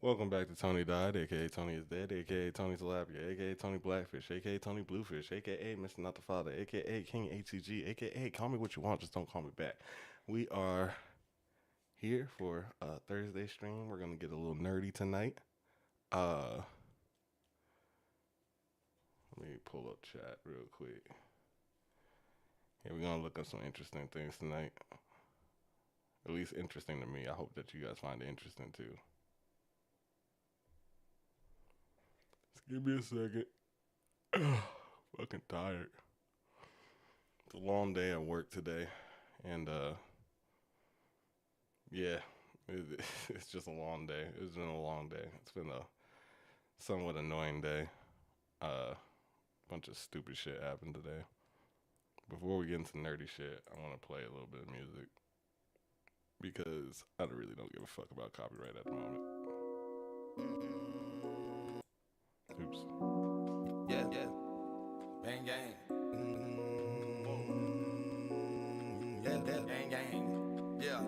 Welcome back to Tony Died, aka Tony is Dead, aka Tony Tilapia, aka Tony Blackfish, aka Tony Bluefish, aka Mr. Not the Father, aka King HCG, aka call me what you want, just don't call me back. We are here for a Thursday stream. We're gonna get a little nerdy tonight. Let me pull up chat real quick. Yeah, we're gonna look up some interesting things tonight. At least interesting to me. I hope that you guys find it interesting too. Just give me a second. Fucking tired. It's a long day at work today. And, yeah, it's just a long day. It's been a long day. It's been a somewhat annoying day. Bunch of stupid shit happened today. Before we get into nerdy shit, I want to play a little bit of music. Because I really don't give a fuck about copyright at the moment. Oops. Yeah. Bang, gang. Yeah. Bang, gang. Yeah.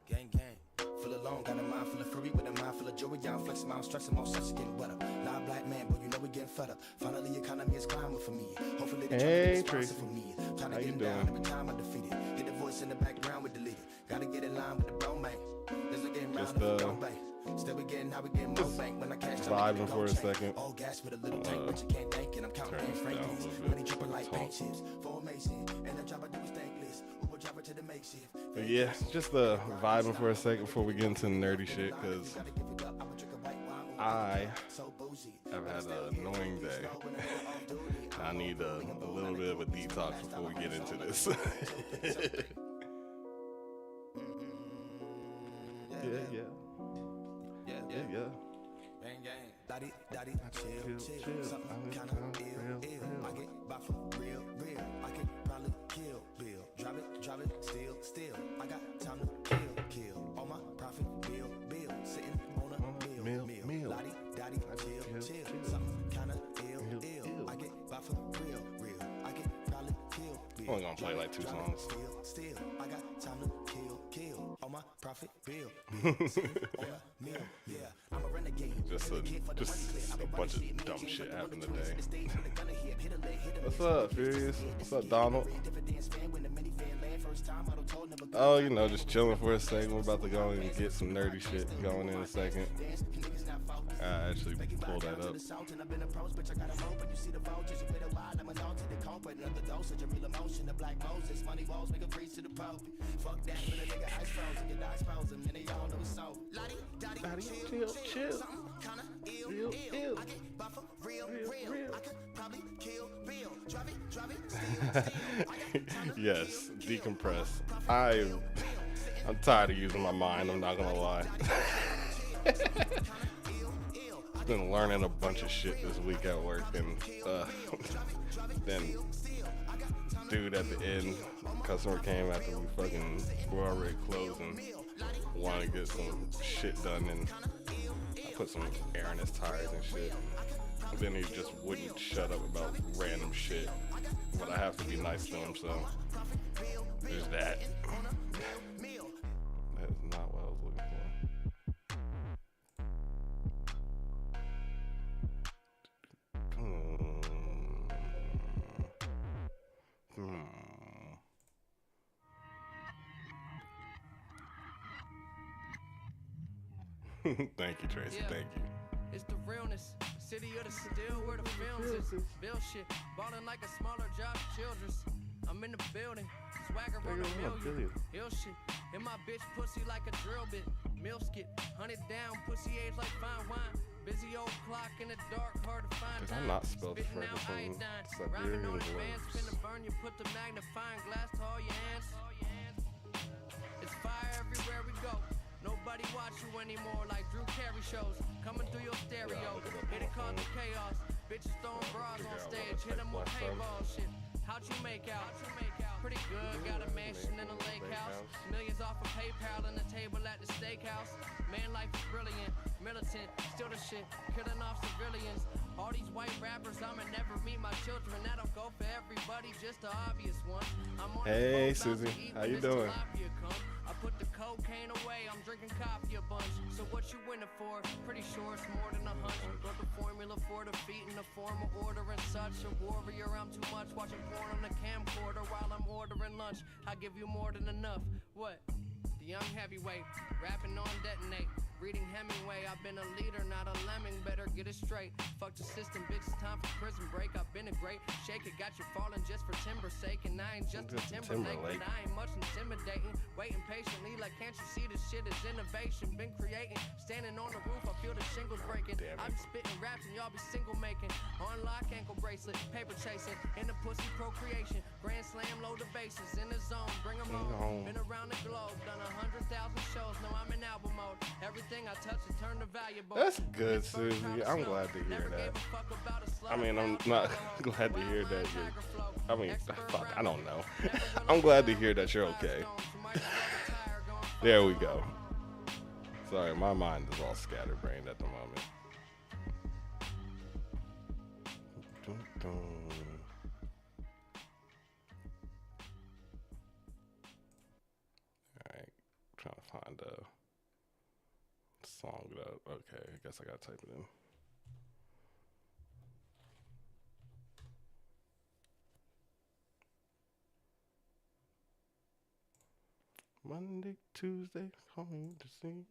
Gang. Full of long, got a mind full of fury with a mind full of joy. Y'all flexing my stressing my stress getting better. Live black man, but you know we getting fed up. Finally, economy is climbing for me. Hopefully, they Hey, try to Tracy. for me. Trying How to you get doing? down every time I defeat it. Hit the voice in the background with deleted. Gotta get in line with the bro man. There's no getting round Just, if we don't bang. Still we getting how we getting more bank when I cash vibing for a second. All gas with a little tank, but you can't think it. I'm counting turn in this down a Franklin's. little bit. Money tripping like Talk. paint chips. Formation, and the job I do is thankless. Uber driver to the makeshift. But yeah, just vibing for a second before we get into nerdy shit, because I have had an annoying day. I need a little bit of a detox before we get into this. Yeah. Bang, gang. Daddy, chill. Something kinda ill. I get by for real. I can probably kill Bill. Drive it, still. I got time to kill. All my profit, bill. Sitting on a meal. Daddy, chill. Something kinda ill. I get by for real. I can probably kill Bill. I'm only gonna play like 2 songs. Still. I got time to kill. All my profit, bill. On a meal. Yeah, I'm a renegade. Just a bunch of dumb shit happened today. What's up, Furious? What's up, Donald? Oh, just chilling for a second. We're about to go and get some nerdy shit going in a second. I actually pulled that up. Daddy, chill. Real. Yes, decompress. I'm tired of using my mind, I'm not gonna lie. I've been learning a bunch of shit this week at work, and then dude at the end, customer came after we were already closed and wanted to get some shit done, and I put some air in his tires and shit. But then he just wouldn't shut up about random shit. But I have to be nice to him, so there's that. That is not what I was looking for. Thank you, Tracy. Thank you. It's the realness, city of the still where the films is. Bill shit, ballin' like a smaller job, Childress. I'm in the building, swagger on a million. Hill shit, and my bitch pussy like a drill bit. Milk skit, 100 down, pussy age like fine wine. Busy old clock in the dark, hard to find. Cause I'm not spelled Spitting out Ferguson, iodine, rhyming on Siberian advance, finna burn you, put the magnifying glass to all your hands. It's fire everywhere we go. Nobody watch you anymore like Drew Carey shows. Coming through your stereo. Hit it cause the chaos. Bitches throwing bras on stage. Hit them with paintball shit. How'd you make out? Pretty good. Got a mansion in a lake house. Millions off of PayPal and a table at the steakhouse. Man, life is brilliant. Militant. Still the shit. Killing off civilians. All these white rappers, I'ma never meet my children. I don't go for everybody, just the obvious one. I'm on Hey, the phone, Susie. about to eat How when you this doing? tilapia come. I put the cocaine away, I'm drinking coffee a bunch. So what you winning for? Pretty sure it's more than a hunch. Wrote the formula for defeat in the form of order and such. A warrior, I'm too much. Watching porn on the camcorder while I'm ordering lunch. I give you more than enough. What? The young heavyweight, rapping on detonate. Reading Hemingway, I've been a leader, not a lemming, better get it straight. Fuck the system, bitch, it's time for prison break. I've been a great shake it, got you falling just for timber's sake. And I ain't just a Timberlake, but I ain't much intimidating. Waiting patiently, like can't you see this shit is innovation? Been creating, standing on the roof, I feel the shingles breaking. I'm spitting raps and y'all be single making. On lock, ankle bracelet, paper chasing. In the pussy procreation, grand slam, load the bases. In the zone, bring them home. Been around the globe, done 100,000 shows, now I'm in album mode. Everything I touch is turned to valuable. That's good, Susie. I'm glad to hear that. I mean, I'm not glad to hear that I mean, fuck, I don't know. I'm glad to hear that you're okay. There we go. Sorry, my mind is all scatterbrained at the moment. Dun, dun. Alright, trying to find a song up. Okay, I guess I gotta type it in. Monday, Tuesday, coming to see.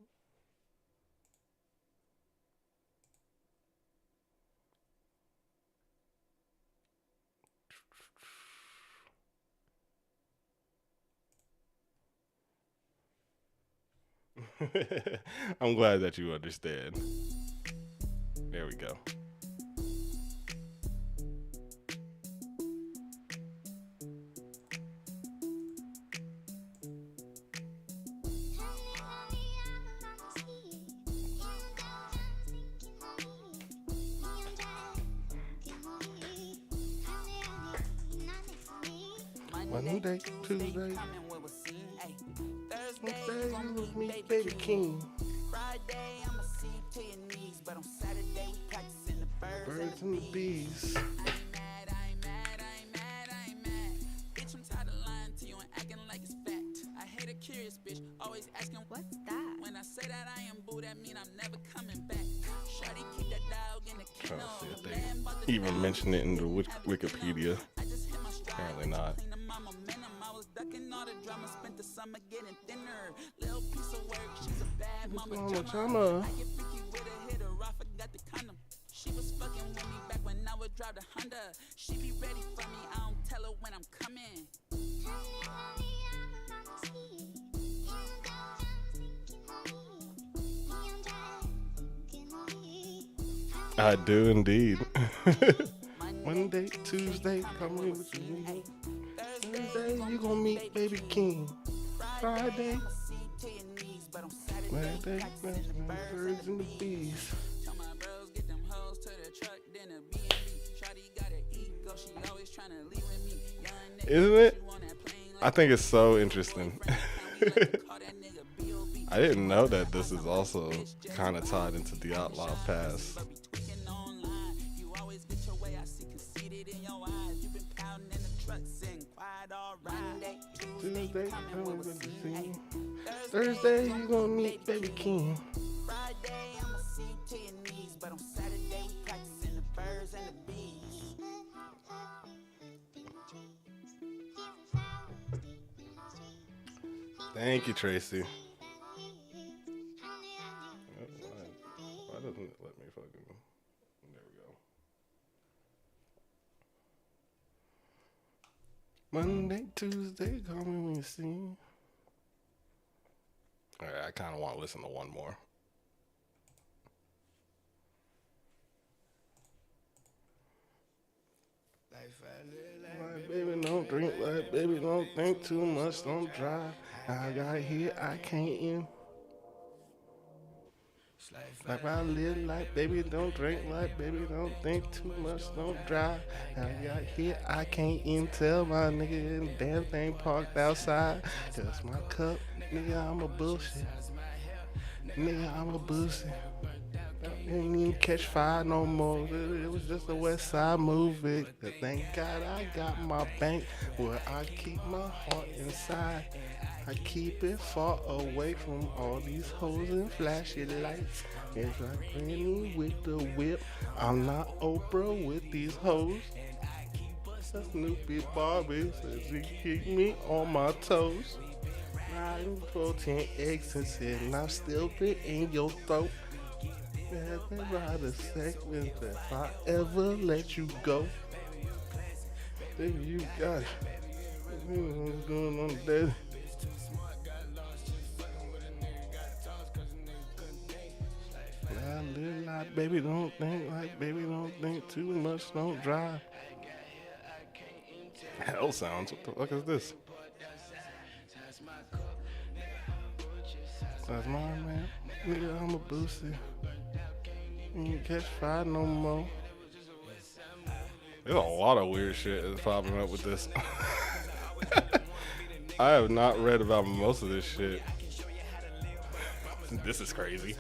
I'm glad that you understand. There we go. Monday, Tuesday, Thursday, you with me, baby king. Friday, I'ma see you to your knees, but on Saturday we practicing the Birds and the bees. I ain't mad. Bitch, I'm tired of lying to you and acting like it's fact. I hate a curious bitch, always asking what's that. When I say that I am boo, that mean I'm never coming back. Shawty keep that dog in the Trying kennel. to see if they even mention it in the Wikipedia. Apparently not. Ducking all the drama, spent the summer getting thinner. Little piece of work, she's a bad mama Mama drama. I get freaky with a hitter, I forgot the condom. She was fucking with me back when I would drive the Honda. She be ready for me, I don't tell her when I'm coming. I do indeed. Monday, Tuesday, coming with you. Thursday, you gonna meet baby king. Friday, Wednesday, birds and the bees. Tell my bros, get them hoes to the truck, then a B&B. Shawty got an ego, she always tryna leave with me. Young nigga, Isn't it? she on that plane like I think it's so interesting. call that nigga B.O.B. I didn't know that this is also kind of tied into the Outlaw Pass. But be tweaking online. You always get your way, I see conceited in your eyes. You been pounding in the truck, sitting quiet all right. Tuesday, coming with the scene. Thursday, you gonna meet baby king. Friday, I'ma see you to your knees, but on Saturday we practicing the birds and the bees. Thank you, Tracy. Why doesn't it let me fucking... There we go. Monday, Tuesday, call me when you see. Alright, I kind of want to listen to one more. Like, baby, don't drink. Like, baby, don't think too much. Don't drive. I got here, I can't in. Like I live like, baby, don't drink. Like, baby, don't think too much. Don't drive. I got here, I can't in. Tell my nigga the damn thing parked outside. Cause my cup, nigga, I'm a bullshit. Nigga, I'm a bullshit. I didn't even catch fire no more. It was just a West Side movie. But thank God I got my bank where I keep my heart inside. I keep it far away from all these hoes and flashy lights. It's like Granny with the whip. I'm not Oprah with these hoes. Snoopy Barbie says she keep me on my toes. Riding protein eggs and sitting, I'm still bit in your throat. Never ride a second if I ever let you go. Baby, you got it. What's going on, daddy? I live like baby, don't think like baby, don't think too much, don't drive. Hell sounds. What the fuck is this? That's mine, man. Nigga, I'm a booster. You ain't catch fire no more. There's a lot of weird shit that's popping up with this. I have not read about most of this shit. This is crazy.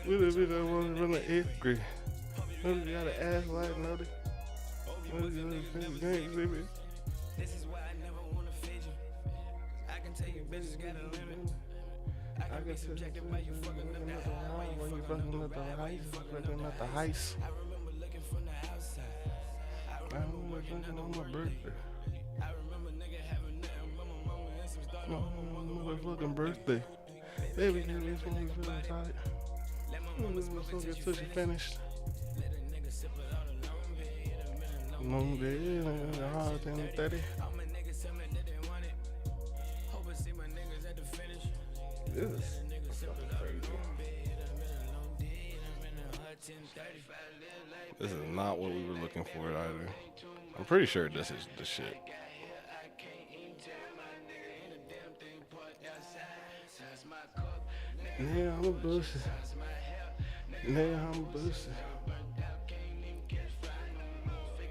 We the bitch that wanna run the 8th grade. You got an ass like no. This is why I never wanna fade you. I can tell you bitches got a limit. I can be subjected by you fucking up the high. When you fucking up the heist. I remember looking from the outside. I remember working on my birthday. I remember nigga having nothing but my mama and some stuff. Motherfucking birthday. Baby, you just want me feeling tight. So get till you finished. Let a nigga sip it out alone, baby. It have been a long Long day, hard than 30. all my niggas tell me that they want it. Hope I see my niggas at the finish. Yes. Niggas sip it out alone, baby. It have been a long day. It have been a hot 10:30. This is not what we were looking for either. I'm pretty sure this is the shit. Yeah, I'm a booster. Yeah, I'm a booster.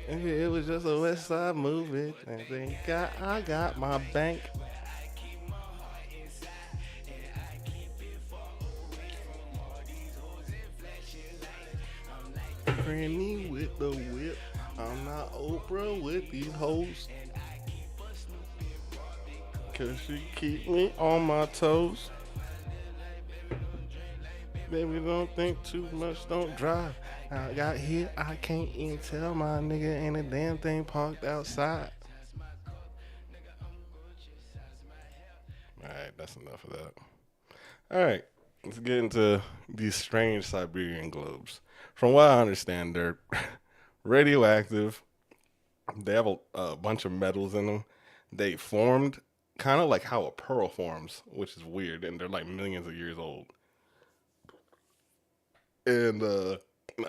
It was just a West Side movie. And thank God I got my bank. Granny with the whip. I'm not Oprah with these hoes. Cause she keep me on my toes. Baby, don't think too much, don't drive. I got here, I can't even tell my nigga ain't a damn thing parked outside. Alright, that's enough of that. Alright, let's get into these strange Siberian globes. From what I understand, they're radioactive. They have a bunch of metals in them. They formed kind of like how a pearl forms, which is weird, and they're like millions of years old. And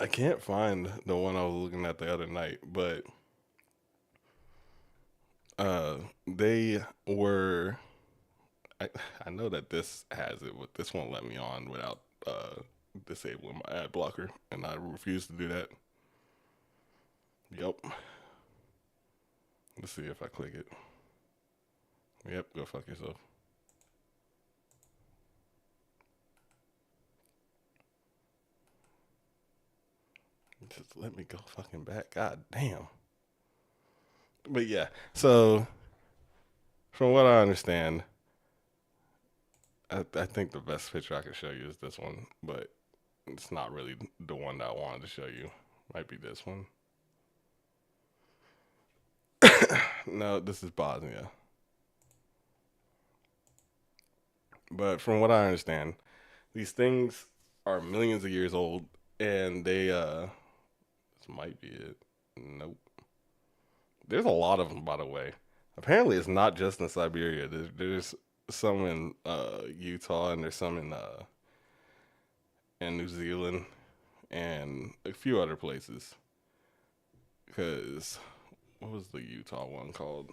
I can't find the one I was looking at the other night, but they were. I know that this has it, but this won't let me on without disabling my ad blocker, and I refuse to do that. Yup. Let's see if I click it. Yep, go fuck yourself. Just let me go fucking back. God damn. But yeah, so from what I understand, I think the best picture I can show you is this one, but it's not really the one that I wanted to show you. Might be this one. No, this is Bosnia. But from what I understand, these things are millions of years old, and they, this might be it. Nope. There's a lot of them, by the way. Apparently, it's not just in Siberia. There's some in Utah, and there's some in New Zealand, and a few other places. Because, what was the Utah one called?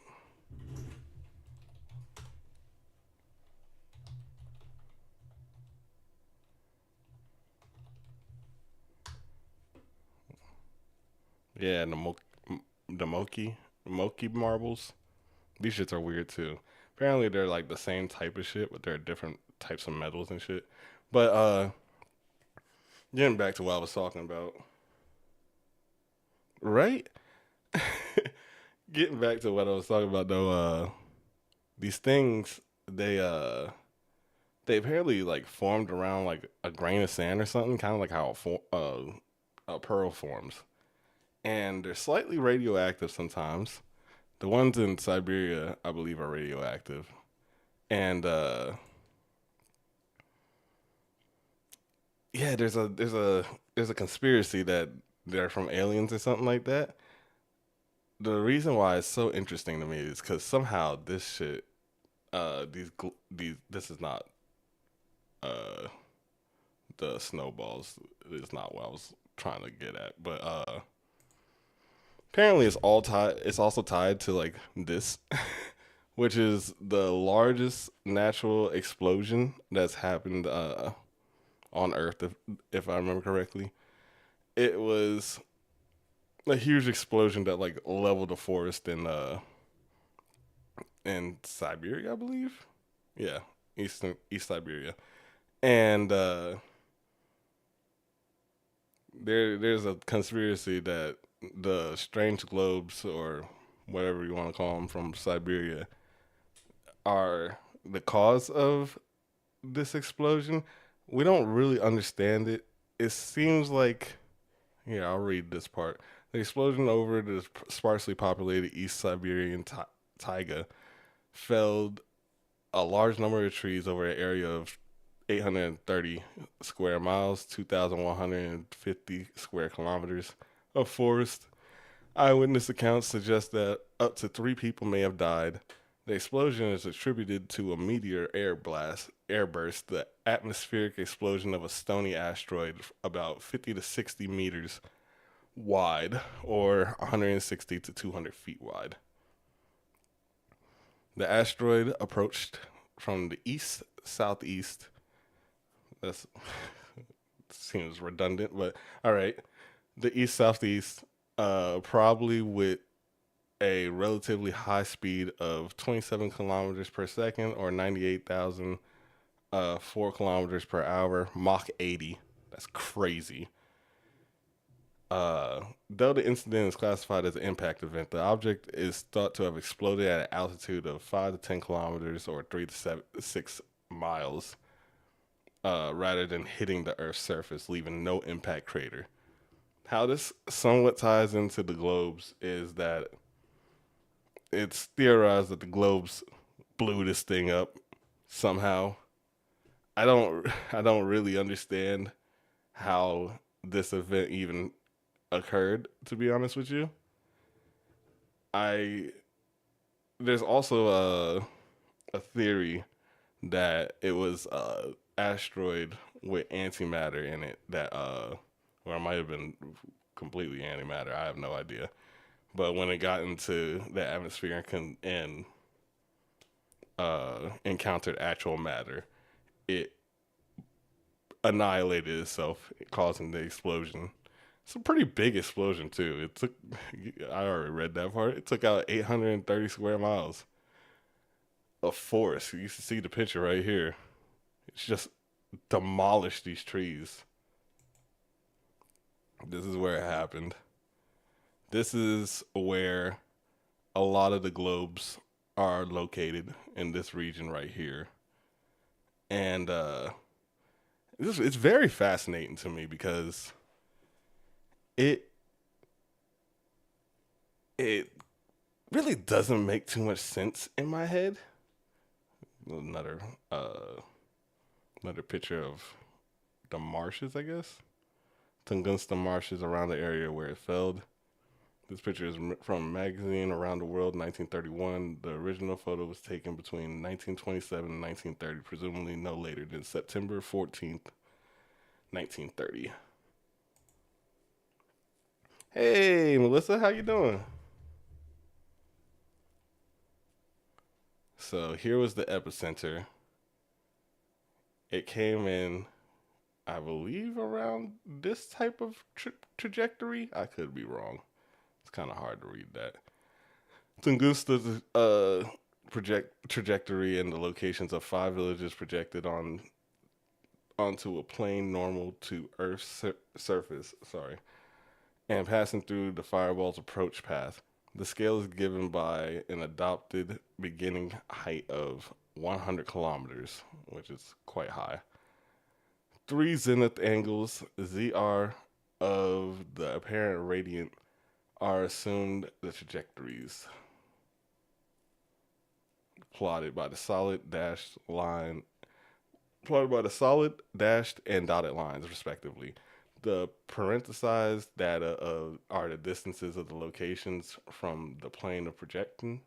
Yeah, the Moki marbles. These shits are weird too. Apparently they're like the same type of shit, but they're different types of metals and shit. But getting back to what I was talking about. Right? Getting back to what I was talking about though, these things they apparently like formed around like a grain of sand or something, kind of like how a pearl forms, and they're slightly radioactive sometimes. The ones in Siberia, I believe, are radioactive, and yeah, there's a conspiracy that they're from aliens or something like that. The reason why it's so interesting to me is because somehow this shit, these this is not uh the snowballs. Is not what I was trying to get at, but apparently it's all tied. It's also tied to like this, which is the largest natural explosion that's happened on Earth, if I remember correctly. It was a huge explosion that like leveled a forest in Siberia, I believe. Yeah, East Siberia, and there's a conspiracy that the strange globes or whatever you want to call them from Siberia are the cause of this explosion. We don't really understand it. It seems like, here, I'll read this part. The explosion over the sparsely populated East Siberian taiga felled a large number of trees over an area of 830 square miles, 2,150 square kilometers of forest. Eyewitness accounts suggest that up to 3 people may have died. The explosion is attributed to a meteor airburst, the atmospheric explosion of a stony asteroid about 50 to 60 meters wide, or 160 to 200 feet wide. The asteroid approached from the east southeast. That seems redundant, but all right. The east southeast, probably with a relatively high speed of 27 kilometers per second or 98,000 4 kilometers per hour, Mach 80. That's crazy. Though the incident is classified as an impact event, the object is thought to have exploded at an altitude of 5 to 10 kilometers or 3 to 6 miles, rather than hitting the Earth's surface, leaving no impact crater. How this somewhat ties into the globes is that it's theorized that the globes blew this thing up somehow. I don't really understand how this event even occurred, to be honest with you. I There's also a theory that it was a asteroid with antimatter in it that or it might have been completely antimatter. I have no idea. But when it got into the atmosphere and encountered actual matter, it annihilated itself, causing the explosion. It's a pretty big explosion too. It took I already read that part. It took out 830 square miles of forest. You can see the picture right here. It's just demolished these trees. This is where it happened. This is where a lot of the globes are located, in this region right here. And it's very fascinating to me because it it really doesn't make too much sense in my head. Another another picture of the marshes, I guess. Tunguska marshes around the area where it fell. This picture is from a magazine Around the World, 1931. The original photo was taken between 1927 and 1930, presumably no later than September 14th, 1930. Hey, Melissa, how you doing? So here was the epicenter. It came in, I believe, around this type of trajectory. I could be wrong. It's kind of hard to read that. Tunguska's trajectory and the locations of 5 villages projected onto a plane normal to Earth's surface. And passing through the fireball's approach path. The scale is given by an adopted beginning height of 100 kilometers, which is quite high. Three zenith angles, ZR, of the apparent radiant are assumed the trajectories plotted by the solid dashed line, plotted by the solid dashed and dotted lines, respectively. The parenthesized data are the distances of the locations from the plane of projection.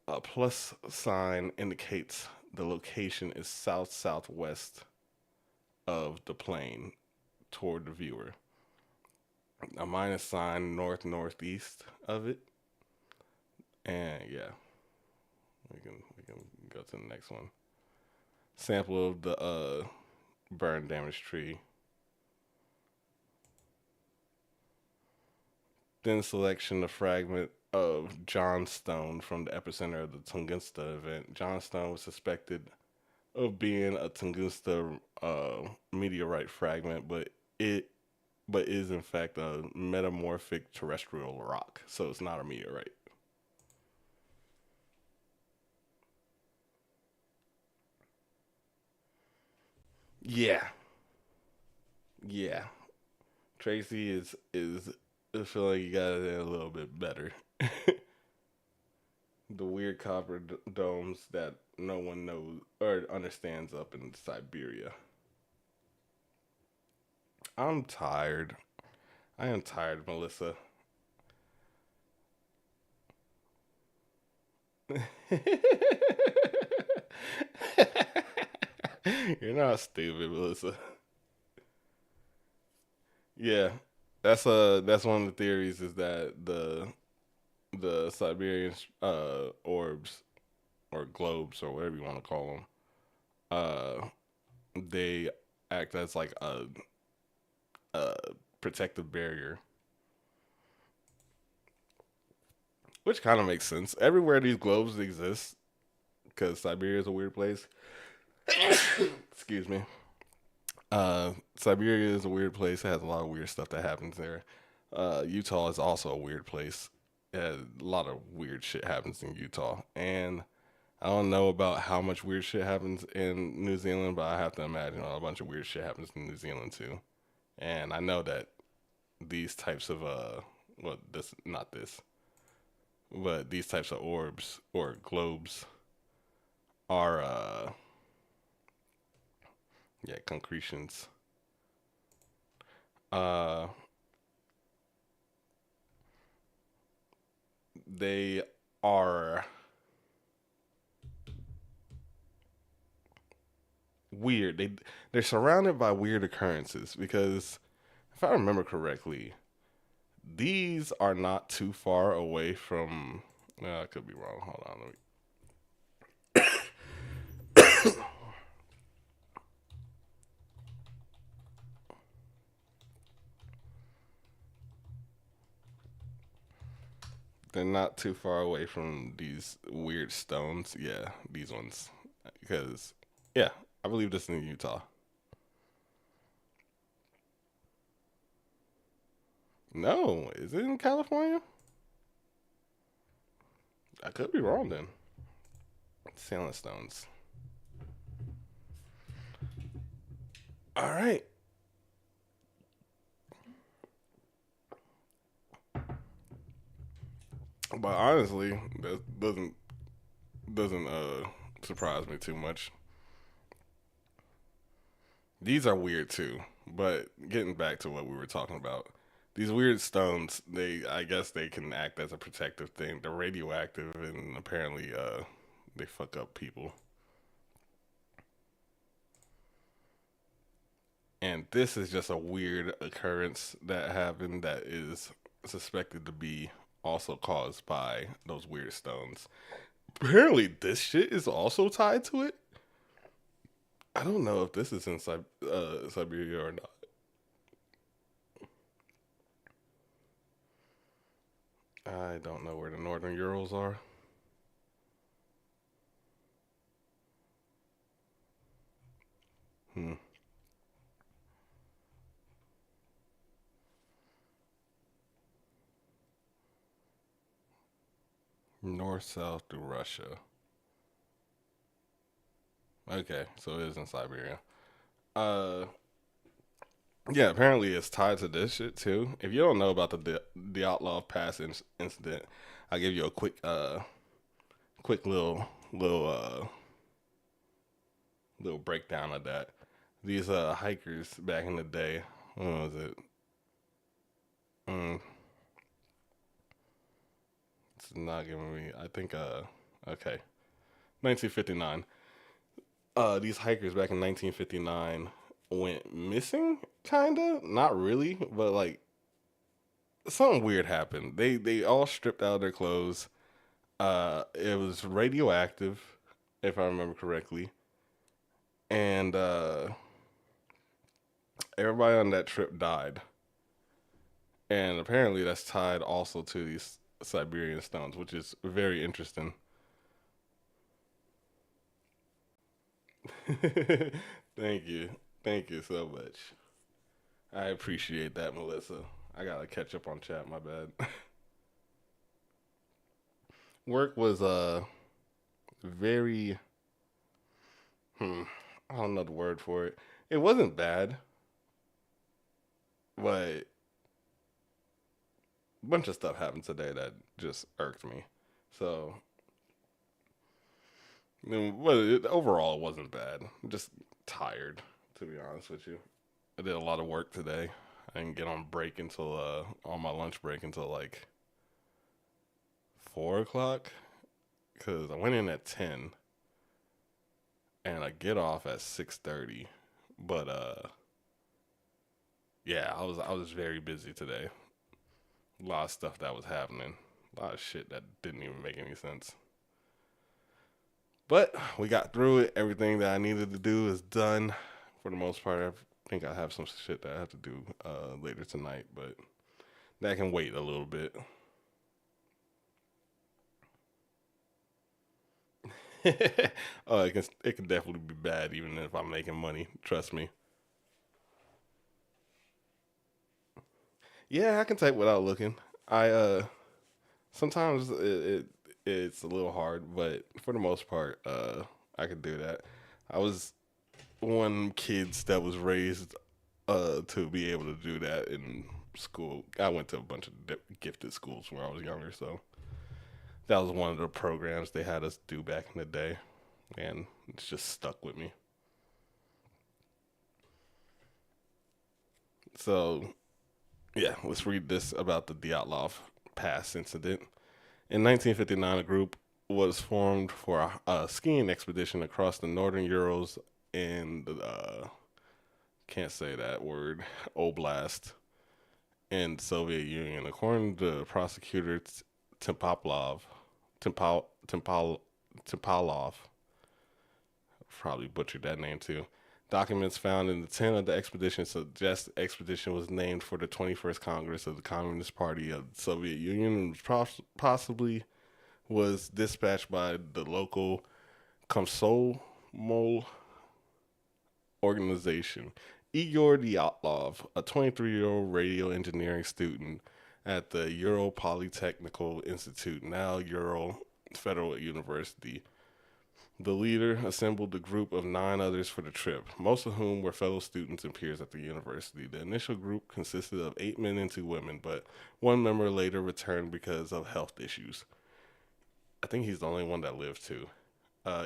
A plus sign indicates the location is south-southwest of the plane toward the viewer. A minus sign north-northeast of it. And yeah, we can go to the next one. Sample of the burn damaged tree. Then selection of fragment of Johnstone from the epicenter of the Tunguska event. Johnstone was suspected of being a Tunguska meteorite fragment, but is in fact a metamorphic terrestrial rock, so it's not a meteorite. Yeah. Tracy is I feel like you got it a little bit better. The weird copper domes that no one knows or understands up in Siberia. I'm tired. I am tired, Melissa. You're not stupid, Melissa. Yeah, that's one of the theories is that the Siberian orbs or globes or whatever you want to call them, they act as like a protective barrier, which kind of makes sense. Everywhere these globes exist, because Siberia is a weird place. Excuse me. Siberia is a weird place. It has a lot of weird stuff that happens there. Utah is also a weird place. A lot of weird shit happens in Utah. And I don't know about how much weird shit happens in New Zealand, but I have to imagine a bunch of weird shit happens in New Zealand too. And I know that these types of well, this not this, but these types of orbs or globes are concretions. They are weird. They're surrounded by weird occurrences because if I remember correctly, these are not too far away from. No, I could be wrong. Hold on, let me. They're not too far away from these weird stones. Yeah, these ones. Because, yeah, I believe this is in Utah. No, is it in California? I could be wrong then. Sandstones. All right. But honestly, that doesn't surprise me too much. These are weird too. But getting back to what we were talking about, these weird stones, I guess they can act as a protective thing. They're radioactive and apparently they fuck up people. And this is just a weird occurrence that happened that is suspected to be also caused by those weird stones. Apparently, this shit is also tied to it. I don't know if this is in Siberia or not. I don't know where the Northern Urals are. Hmm. North, south through Russia. Okay, so it is in Siberia. Uh, yeah, apparently it's tied to this shit too. If you don't know about the Outlaw Pass incident, I'll give you a quick little breakdown of that. These hikers back in the day, when was it? Mm, it's not giving me. I think okay, 1959. These hikers back in 1959 went missing, kinda, not really, but like something weird happened. They all stripped out of their clothes. It was radioactive, if I remember correctly, and everybody on that trip died. And apparently that's tied also to these Siberian stones, which is very interesting. Thank you. Thank you so much. I appreciate that, Melissa. I gotta catch up on chat, my bad. Work was very I don't know the word for it. It wasn't bad, but a bunch of stuff happened today that just irked me. So, overall, it wasn't bad. I'm just tired, to be honest with you. I did a lot of work today. I didn't get on my lunch break until like 4 o'clock, because I went in at 10 and I get off at 6:30. But yeah, I was very busy today. A lot of stuff that was happening. A lot of shit that didn't even make any sense. But we got through it. Everything that I needed to do is done for the most part. I think I have some shit that I have to do later tonight, but that can wait a little bit. Oh, it can definitely be bad even if I'm making money. Trust me. Yeah, I can type without looking. I sometimes it's a little hard, but for the most part, I can do that. I was one kids that was raised to be able to do that in school. I went to a bunch of gifted schools when I was younger, so that was one of the programs they had us do back in the day, and it's just stuck with me. So yeah, let's read this about the Dyatlov Pass incident. In 1959, a group was formed for a skiing expedition across the northern Urals in the can't say that word oblast in Soviet Union. According to prosecutor Tempopolov, Tempal, Tempalov, probably butchered that name too. Documents found in the tent of the expedition suggest the expedition was named for the 21st Congress of the Communist Party of the Soviet Union and possibly was dispatched by the local Komsomol organization. Igor Dyatlov, a 23-year-old radio engineering student at the Ural Polytechnical Institute, now Ural Federal University. The leader assembled a group of 9 others for the trip, most of whom were fellow students and peers at the university. The initial group consisted of 8 men and 2 women, but one member later returned because of health issues. I think he's the only one that lived too.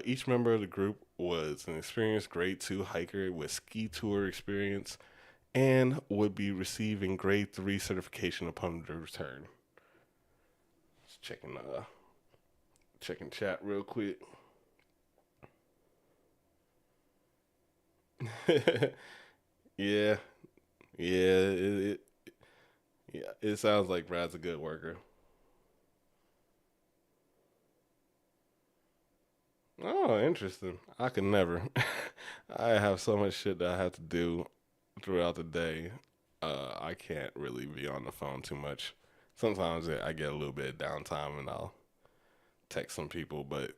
Each member of the group was an experienced grade 2 hiker with ski tour experience and would be receiving grade 3 certification upon their return. Just checking chat real quick. Yeah, it yeah, it sounds like Brad's a good worker. Oh, interesting. I could never. I have so much shit that I have to do throughout the day. I can't really be on the phone too much. Sometimes I get a little bit of downtime and I'll text some people, but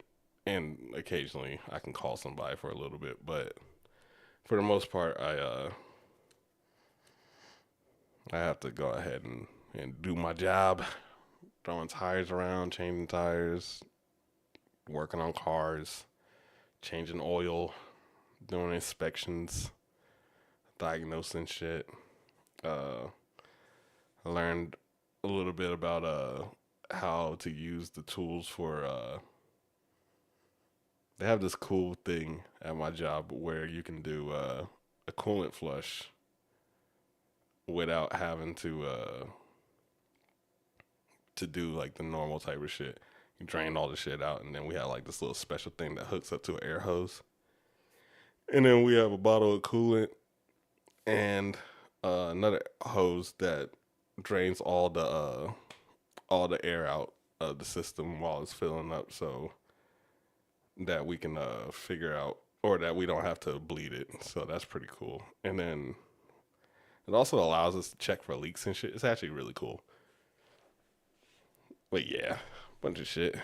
and occasionally I can call somebody for a little bit, but for the most part, I have to go ahead and do my job throwing tires around, changing tires, working on cars, changing oil, doing inspections, diagnosing shit. Uh, I learned a little bit about how to use the tools for they have this cool thing at my job where you can do a coolant flush without having to do like the normal type of shit. You drain all the shit out, and then we have like this little special thing that hooks up to an air hose, and then we have a bottle of coolant and another hose that drains all the air out of the system while it's filling up, so that we can figure out, or that we don't have to bleed it. So that's pretty cool. And then it also allows us to check for leaks and shit. It's actually really cool. But yeah, bunch of shit.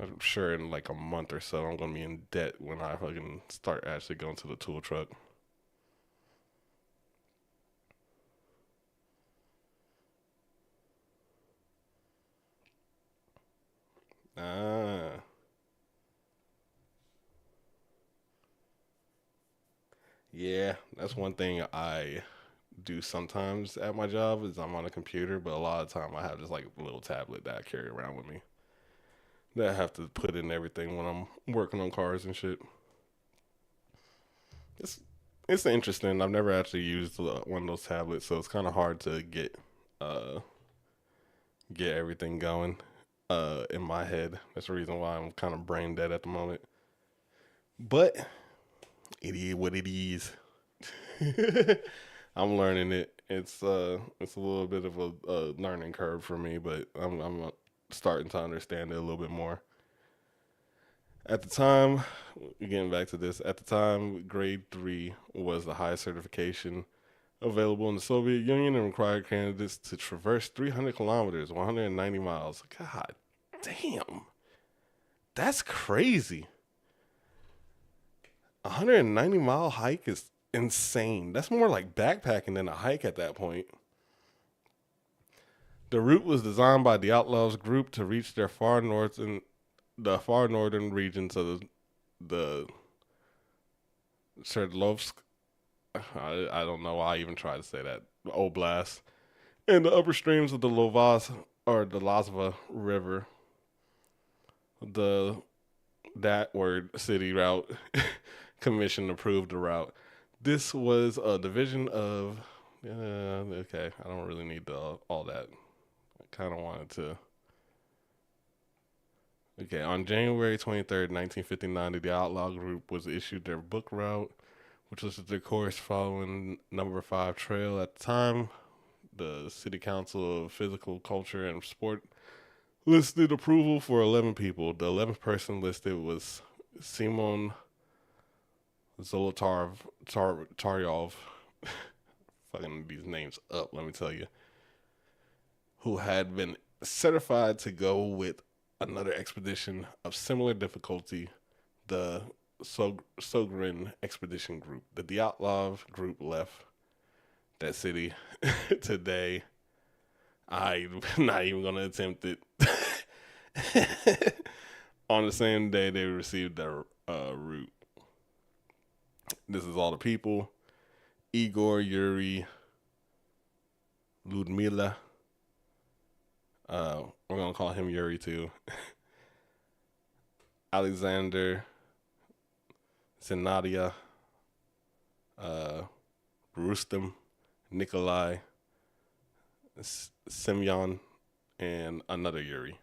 I'm sure in like a month or so I'm gonna be in debt when I fucking start actually going to the tool truck. Ah. Yeah, that's one thing I do sometimes at my job is I'm on a computer, but a lot of the time I have just like a little tablet that I carry around with me that I have to put in everything when I'm working on cars and shit. It's it's interesting. I've never actually used one of those tablets, so it's kind of hard to uh get everything going in my head. That's the reason why I'm kind of brain dead at the moment. But it is what it is. I'm learning it. It's a little bit of a learning curve for me, but I'm starting to understand it a little bit more. At the time, getting back to this, at the time, grade 3 was the highest certification available in the Soviet Union and required candidates to traverse 300 kilometers, 190 miles. God damn. That's crazy. 190-mile hike is insane. That's more like backpacking than a hike at that point. The route was designed by the Outlaws group to reach the far northern regions of the Sverdlovsk. I don't know why I even tried to say that. Oblast. And the upper streams of the the Lazva River. City route commission approved the route. This was a division of okay, I don't really need all that. I kind of wanted to. Okay, on January 23rd, 1959, the Outlaw Group was issued their book route, which was the course following number 5 trail. At the time, the City Council of Physical Culture and Sport listed approval for 11 people. The 11th person listed was Simon Zolotaryov. Fucking these names up, let me tell you. Who had been certified to go with another expedition of similar difficulty, the Sogrin Expedition Group. The Dyatlov group left that city today. I'm not even going to attempt it. On the same day they received their route. This is all the people. Igor, Yuri, Ludmila. We're going to call him Yuri too. Alexander, Zinadia, Rustem, Nikolai, Semyon, and another Yuri.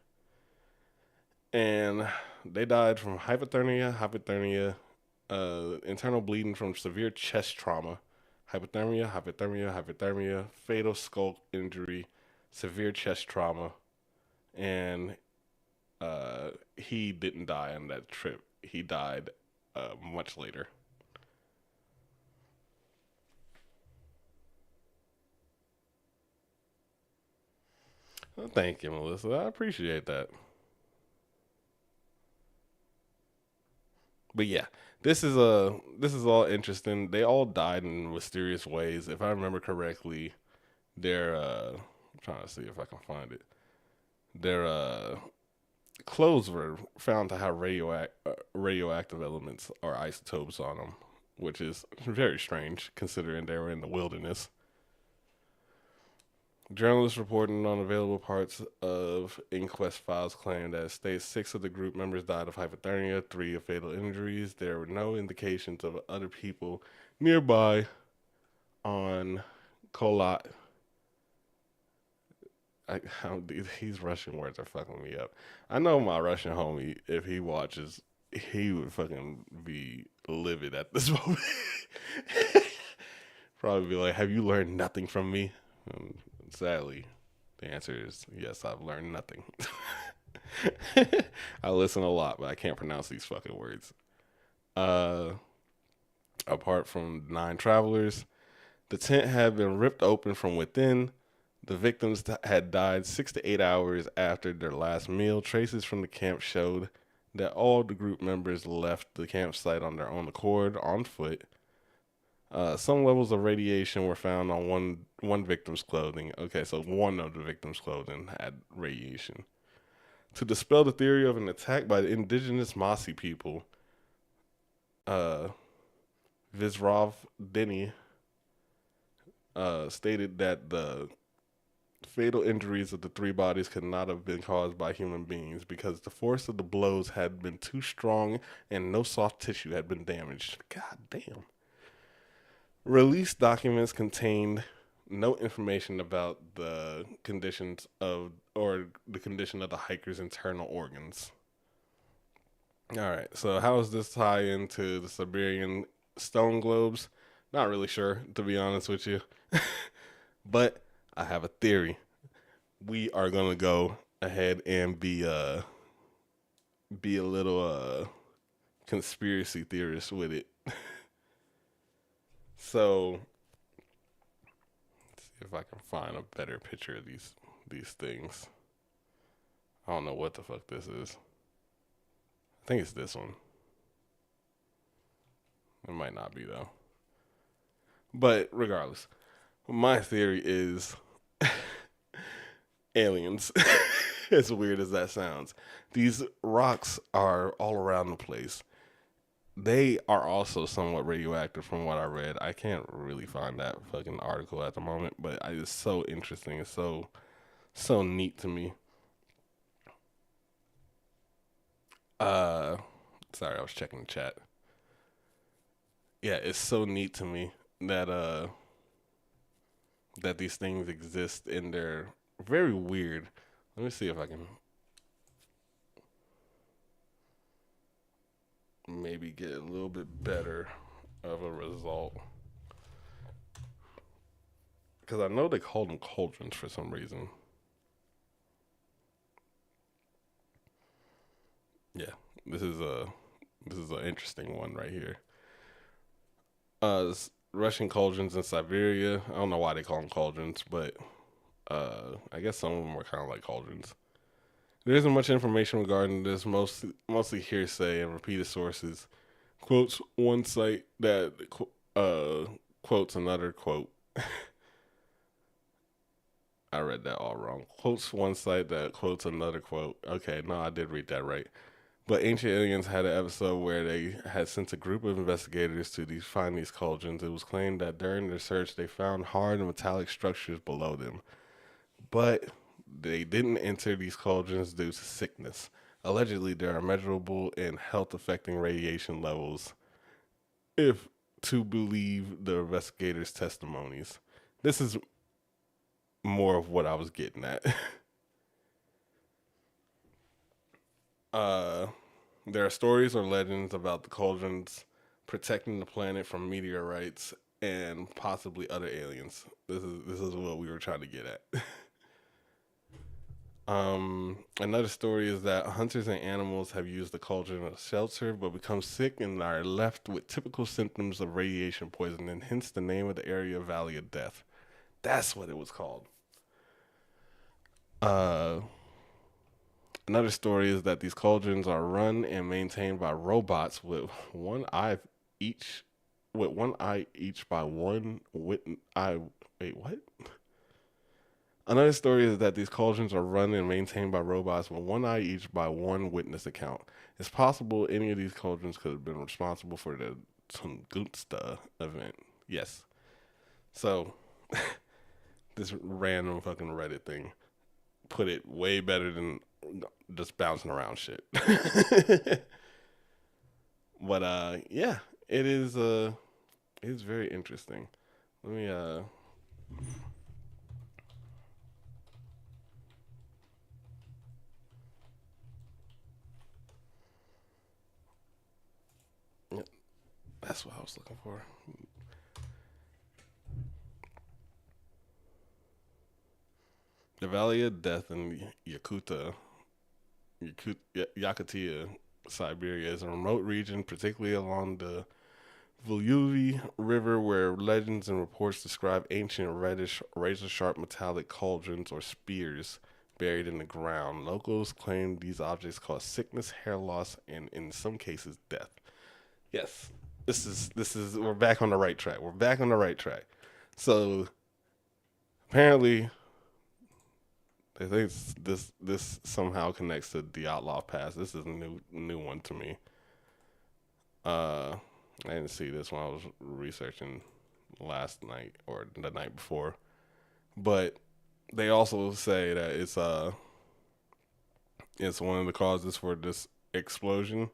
And they died from hypothermia, internal bleeding from severe chest trauma, hypothermia, fatal skull injury, severe chest trauma, and he didn't die on that trip. He died much later. Well, thank you, Melissa. I appreciate that. But yeah, this is all interesting. They all died in mysterious ways. If I remember correctly, they're I'm trying to see if I can find it. Their clothes were found to have radioactive elements or isotopes on them, which is very strange considering they were in the wilderness. Journalists reporting on available parts of inquest files claim that it states 6 of the group members died of hypothermia, 3 of fatal injuries. There were no indications of other people nearby on Kolat. These Russian words are fucking me up. I know my Russian homie, if he watches, he would fucking be livid at this moment. Probably be like, have you learned nothing from me? And sadly, the answer is yes, I've learned nothing. I listen a lot, but I can't pronounce these fucking words. Apart from 9 travelers, the tent had been ripped open from within. The victims had died 6 to 8 hours after their last meal. Traces from the camp showed that all the group members left the campsite on their own accord, on foot. Some levels of radiation were found on one victim's clothing. Okay, so one of the victim's clothing had radiation. To dispel the theory of an attack by the indigenous Masi people, Visrov Denny stated that the fatal injuries of the 3 bodies could not have been caused by human beings because the force of the blows had been too strong and no soft tissue had been damaged. God damn. Released documents contained no information about the conditions of or the condition of the hikers' internal organs. All right, so how does this tie into the Siberian stone globes? Not really sure, to be honest with you. But I have a theory. We are gonna go ahead and be a little conspiracy theorist with it. So let's see if I can find a better picture of these things. I don't know what the fuck this is. I think it's this one. It might not be though. But regardless, my theory is aliens. As weird as that sounds. These rocks are all around the place. They are also somewhat radioactive from what I read. I can't really find that fucking article at the moment, but it's so interesting. It's so neat to me. Sorry, I was checking the chat. Yeah, it's so neat to me that that these things exist and they're very weird. Let me see if I can maybe get a little bit better of a result. Because I know they call them cauldrons for some reason. Yeah, this is an interesting one right here. Russian cauldrons in Siberia. I don't know why they call them cauldrons, but I guess some of them were kind of like cauldrons. There isn't much information regarding this, mostly hearsay and repeated sources. Quotes one site that quotes another quote. I read that all wrong. Quotes one site that quotes another quote. Okay, no, I did read that right. But Ancient Aliens had an episode where they had sent a group of investigators to find these cauldrons. It was claimed that during their search they found hard and metallic structures below them. But they didn't enter these cauldrons due to sickness. Allegedly, there are measurable and health-affecting radiation levels, if to believe the investigators' testimonies. This is more of what I was getting at. There are stories or legends about the cauldrons protecting the planet from meteorites and possibly other aliens. This is what we were trying to get at. Another story is that hunters and animals have used the cauldron as shelter, but become sick and are left with typical symptoms of radiation poisoning, hence the name of the area, Valley of Death. That's what it was called. Another story is that these cauldrons are run and maintained by robots with one eye each by one with eye. Wait, what? Another story is that these cauldrons are run and maintained by robots with one eye each by one witness account. It's possible any of these cauldrons could have been responsible for the Tunguska event. Yes. So, this random fucking Reddit thing put it way better than just bouncing around shit. But yeah, it is it's very interesting. Let me yep, that's what I was looking for. The Valley of Death in Yakutia, Siberia is a remote region, particularly along the Voluvi River, where legends and reports describe ancient reddish, razor-sharp metallic cauldrons or spears buried in the ground. Locals claim these objects cause sickness, hair loss, and in some cases, death. Yes, this is. We're back on the right track. We're back on the right track. So apparently, I think this somehow connects to the Outlaw Pass. This is a new one to me. I didn't see this when I was researching last night or the night before, but they also say that it's one of the causes for this explosion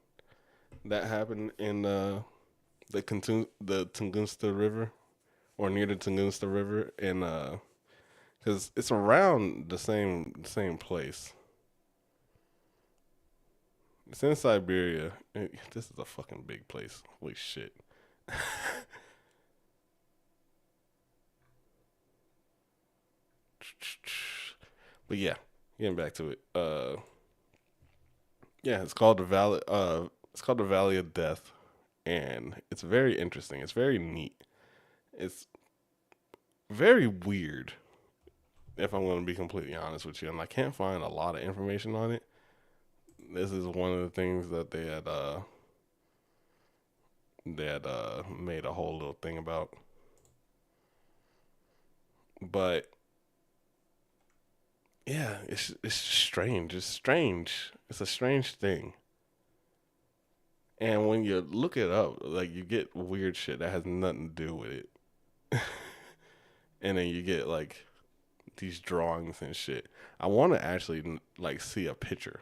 that happened in the Tunguska River, or near the Tunguska River, and because it's around the same place. It's in Siberia. This is a fucking big place. Holy shit. But yeah, getting back to it. Yeah, it's called the Valley. It's called the Valley of Death, and it's very interesting. It's very neat. It's very weird, if I'm going to be completely honest with you, and I can't find a lot of information on it. This is one of the things that they had made a whole little thing about. But yeah, it's strange. It's strange. It's a strange thing. And when you look it up, like, you get weird shit that has nothing to do with it. And then you get like these drawings and shit. I want to actually like see a picture,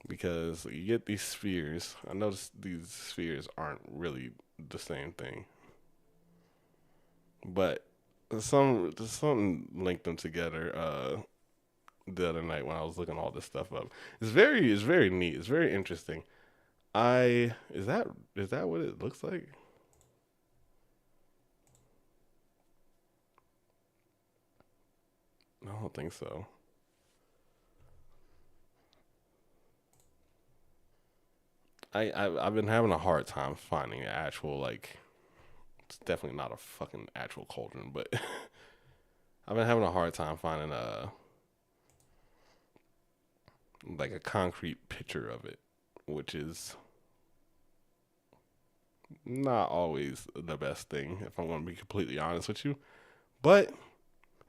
because you get these spheres. I noticed these spheres aren't really the same thing, but something linked them together the other night when I was looking all this stuff up. It's very neat. It's very interesting. Is that what it looks like? I don't think so. I've been having a hard time finding an actual, like, it's definitely not a fucking actual cauldron, but I've been having a hard time finding like a concrete picture of it, which is not always the best thing, if I'm going to be completely honest with you. But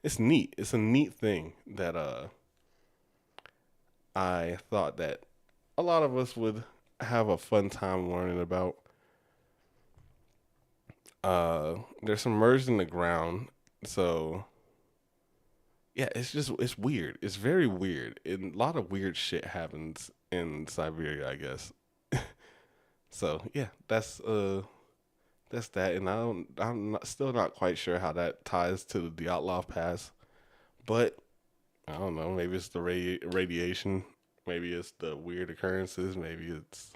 it's neat. It's a neat thing that I thought that a lot of us would have a fun time learning about. They're submerged in the ground, so yeah, it's weird. It's very weird. And a lot of weird shit happens in Siberia, I guess. So yeah, that's that. And still not quite sure how that ties to the Outlaw Pass, but I don't know. Maybe it's the radiation. Maybe it's the weird occurrences. Maybe it's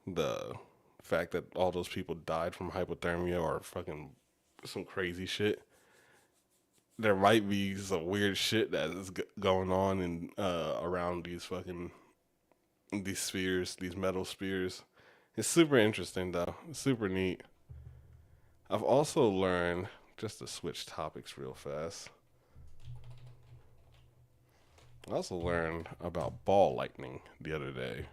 the fact that all those people died from hypothermia or fucking some crazy shit. There might be some weird shit that is going on in around these spheres, these metal spheres. It's super interesting though. It's super neat. I've also learned, just to switch topics real fast, I also learned about ball lightning the other day.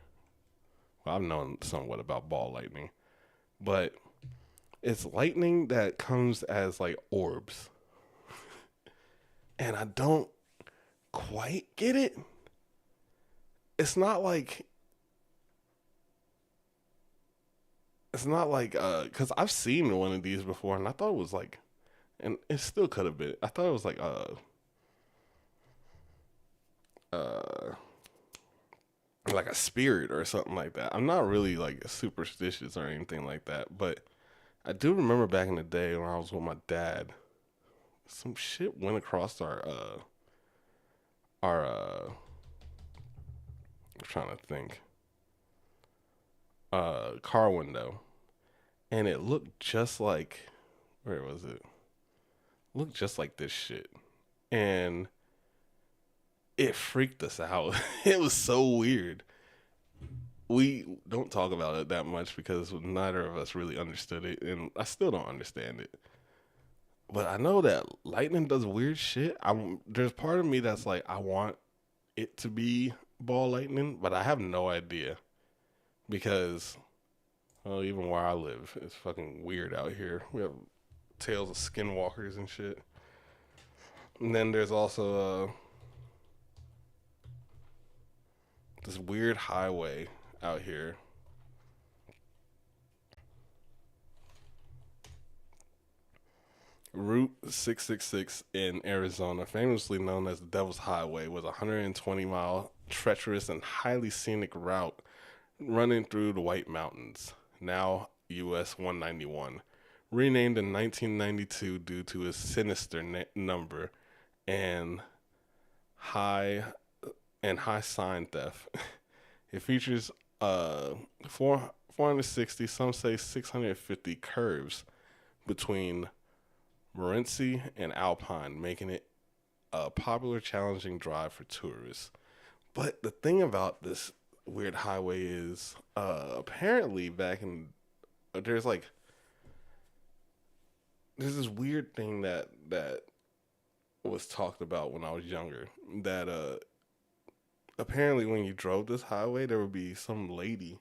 Well, I've known somewhat about ball lightning, but it's lightning that comes as like orbs. and I don't quite get it. It's not like because I've seen one of these before, and I thought it was like, and it still could have been. I thought it was uh like a spirit or something like that. I'm not really like superstitious or anything like that, but I do remember back in the day when I was with my dad, some shit went across our I'm trying to think car window, and it looked just like, where was it? Looked just like this shit, and it freaked us out. It was so weird. We don't talk about it that much because neither of us really understood it, and I still don't understand it. But I know that lightning does weird shit. There's part of me that's like, I want it to be ball lightning, but I have no idea because, well, even where I live, it's fucking weird out here. We have tales of skinwalkers and shit. And then there's also this weird highway out here. Route 666 in Arizona, famously known as the Devil's Highway, was a 120-mile treacherous and highly scenic route running through the White Mountains, now US 191. Renamed in 1992 due to its sinister number and high high sign theft. It features 460, some say 650 curves between Morenci and Alpine, making it a popular, challenging drive for tourists. But the thing about this weird highway is, apparently back in there's this weird thing that was talked about when I was younger. That apparently when you drove this highway, there would be some lady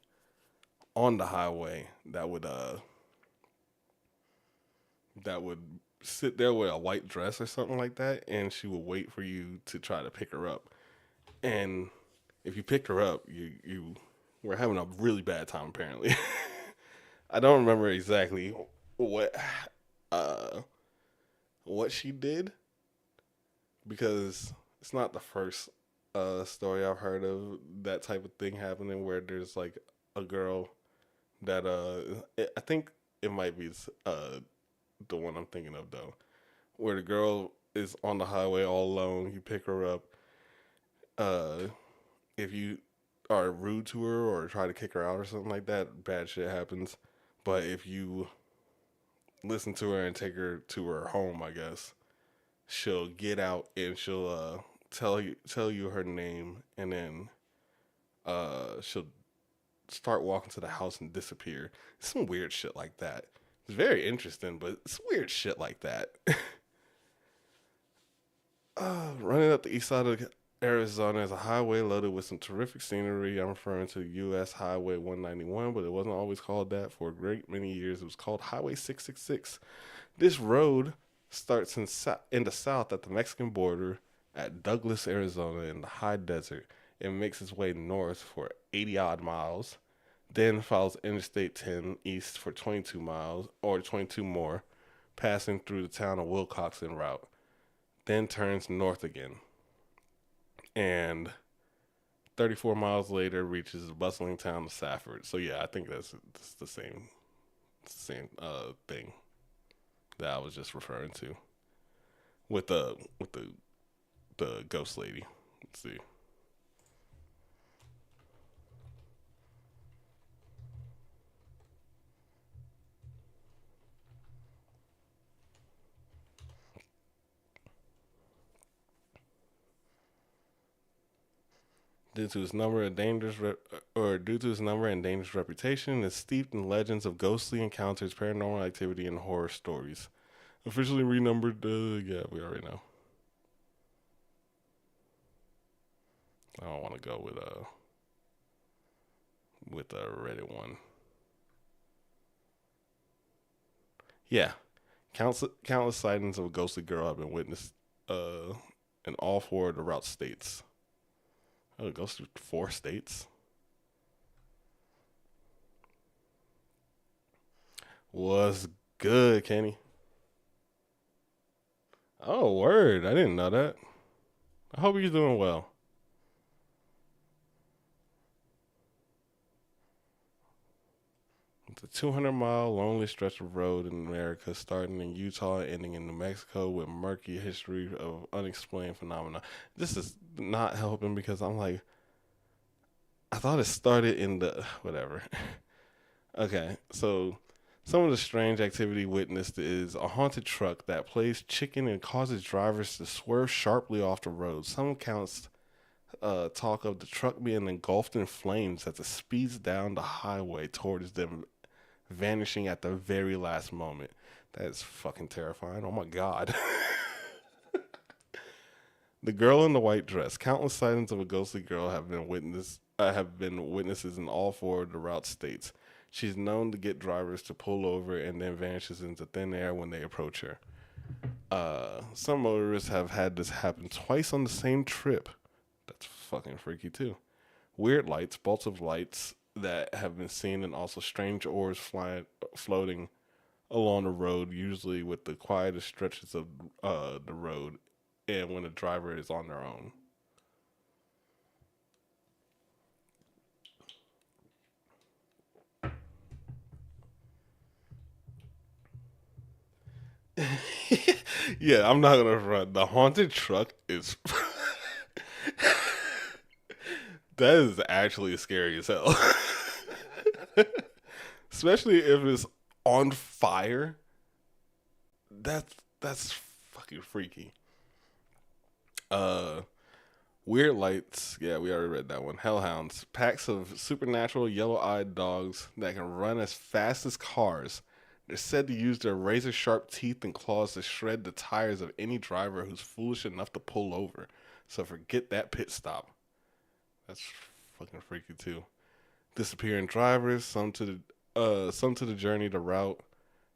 on the highway that would sit there with a white dress or something like that, and she would wait for you to try to pick her up. And if you picked her up, you were having a really bad time apparently. I don't remember exactly what she did because it's not the first story I've heard of that type of thing happening where there's like a girl that I think it might be the one I'm thinking of though, where the girl is on the highway all alone. You pick her up. If you are rude to her or try to kick her out or something like that, bad shit happens. But if you listen to her and take her to her home, I guess she'll get out and she'll tell you her name, and then she'll start walking to the house and disappear. Some weird shit like that. It's very interesting, but it's weird shit like that. Running up the east side of Arizona is a highway loaded with some terrific scenery. I'm referring to U.S. Highway 191, but it wasn't always called that. For a great many years, it was called Highway 666. This road starts in the south at the Mexican border at Douglas, Arizona, in the high desert. It makes its way north for 80-odd miles, then follows Interstate 10 east for 22 miles, or 22 more, passing through the town of Wilcox en route, then turns north again, and 34 miles later reaches the bustling town of Safford. So yeah, I think that's the same thing that I was just referring to with the ghost lady. Let's see. Due to its number and dangerous reputation, it's steeped in legends of ghostly encounters, paranormal activity, and horror stories. Officially renumbered, yeah, we already know. I don't want to go with a Reddit one. Yeah, countless sightings of a ghostly girl have been witnessed uh, in all 4 of the route states. Oh, it goes through 4 states. What's good, Kenny? Oh, word. I didn't know that. I hope you're doing well. It's a 200-mile lonely stretch of road in America, starting in Utah and ending in New Mexico, with murky history of unexplained phenomena. This is not helping because I'm like, I thought it started in the whatever. Okay, so some of the strange activity witnessed is a haunted truck that plays chicken and causes drivers to swerve sharply off the road. Some accounts talk of the truck being engulfed in flames as it speeds down the highway towards them, vanishing at the very last moment. That is fucking terrifying. Oh my god. The girl in the white dress. Countless sightings of a ghostly girl have been witnesses in all 4 of the route states. She's known to get drivers to pull over and then vanishes into thin air when they approach her. Some motorists have had this happen twice on the same trip. That's fucking freaky too. Weird lights, bolts of lights that have been seen, and also strange oars floating along the road, usually with the quietest stretches of the road, and when the driver is on their own. Yeah, I'm not gonna front. The haunted truck is that is actually scary as hell. Especially if it's on fire. That's fucking freaky. Uh Weird lights. Yeah, we already read that one. Hellhounds. Packs of supernatural yellow-eyed dogs that can run as fast as cars. They're said to use their razor-sharp teeth and claws to shred the tires of any driver who's foolish enough to pull over. So forget that pit stop. That's fucking freaky too. Disappearing drivers. Some to the journey to route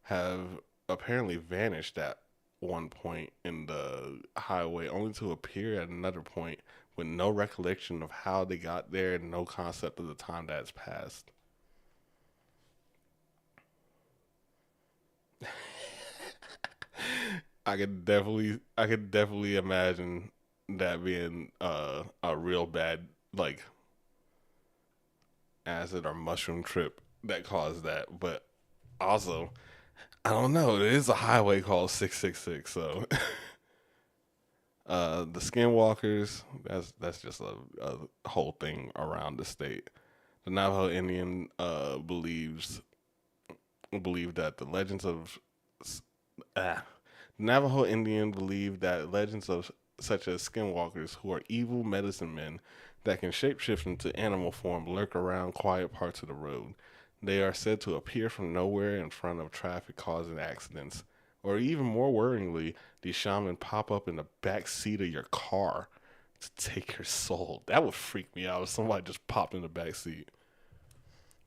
have apparently vanished at one point in the highway, only to appear at another point with no recollection of how they got there and no concept of the time that has passed. I could definitely imagine that being a real bad like acid or mushroom trip that caused that. But also, I don't know. There is a highway called 666, so the skinwalkers, that's just a whole thing around the state. The Navajo Indian believe that the legends of Navajo Indian believe that legends of such as skinwalkers, who are evil medicine men that can shapeshift into animal form, lurk around quiet parts of the road. They are said to appear from nowhere in front of traffic, causing accidents. Or even more worryingly, these shaman pop up in the back seat of your car to take your soul. That would freak me out if somebody just popped in the back seat.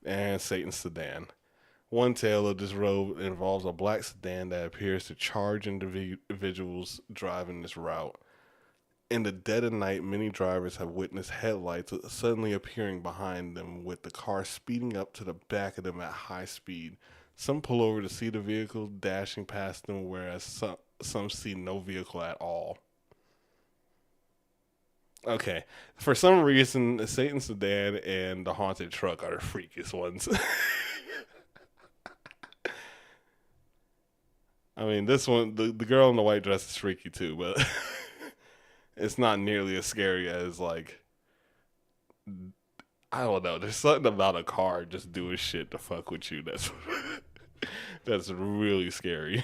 And Satan's sedan. One tale of this road involves a black sedan that appears to charge individuals driving this route. In the dead of night, many drivers have witnessed headlights suddenly appearing behind them, with the car speeding up to the back of them at high speed. Some pull over to see the vehicle dashing past them, whereas some see no vehicle at all. Okay, for some reason, Satan's sedan and the haunted truck are the freakiest ones. I mean, this one, the girl in the white dress is freaky too, but it's not nearly as scary as, like, I don't know. There's something about a car just doing shit to fuck with you that's really scary.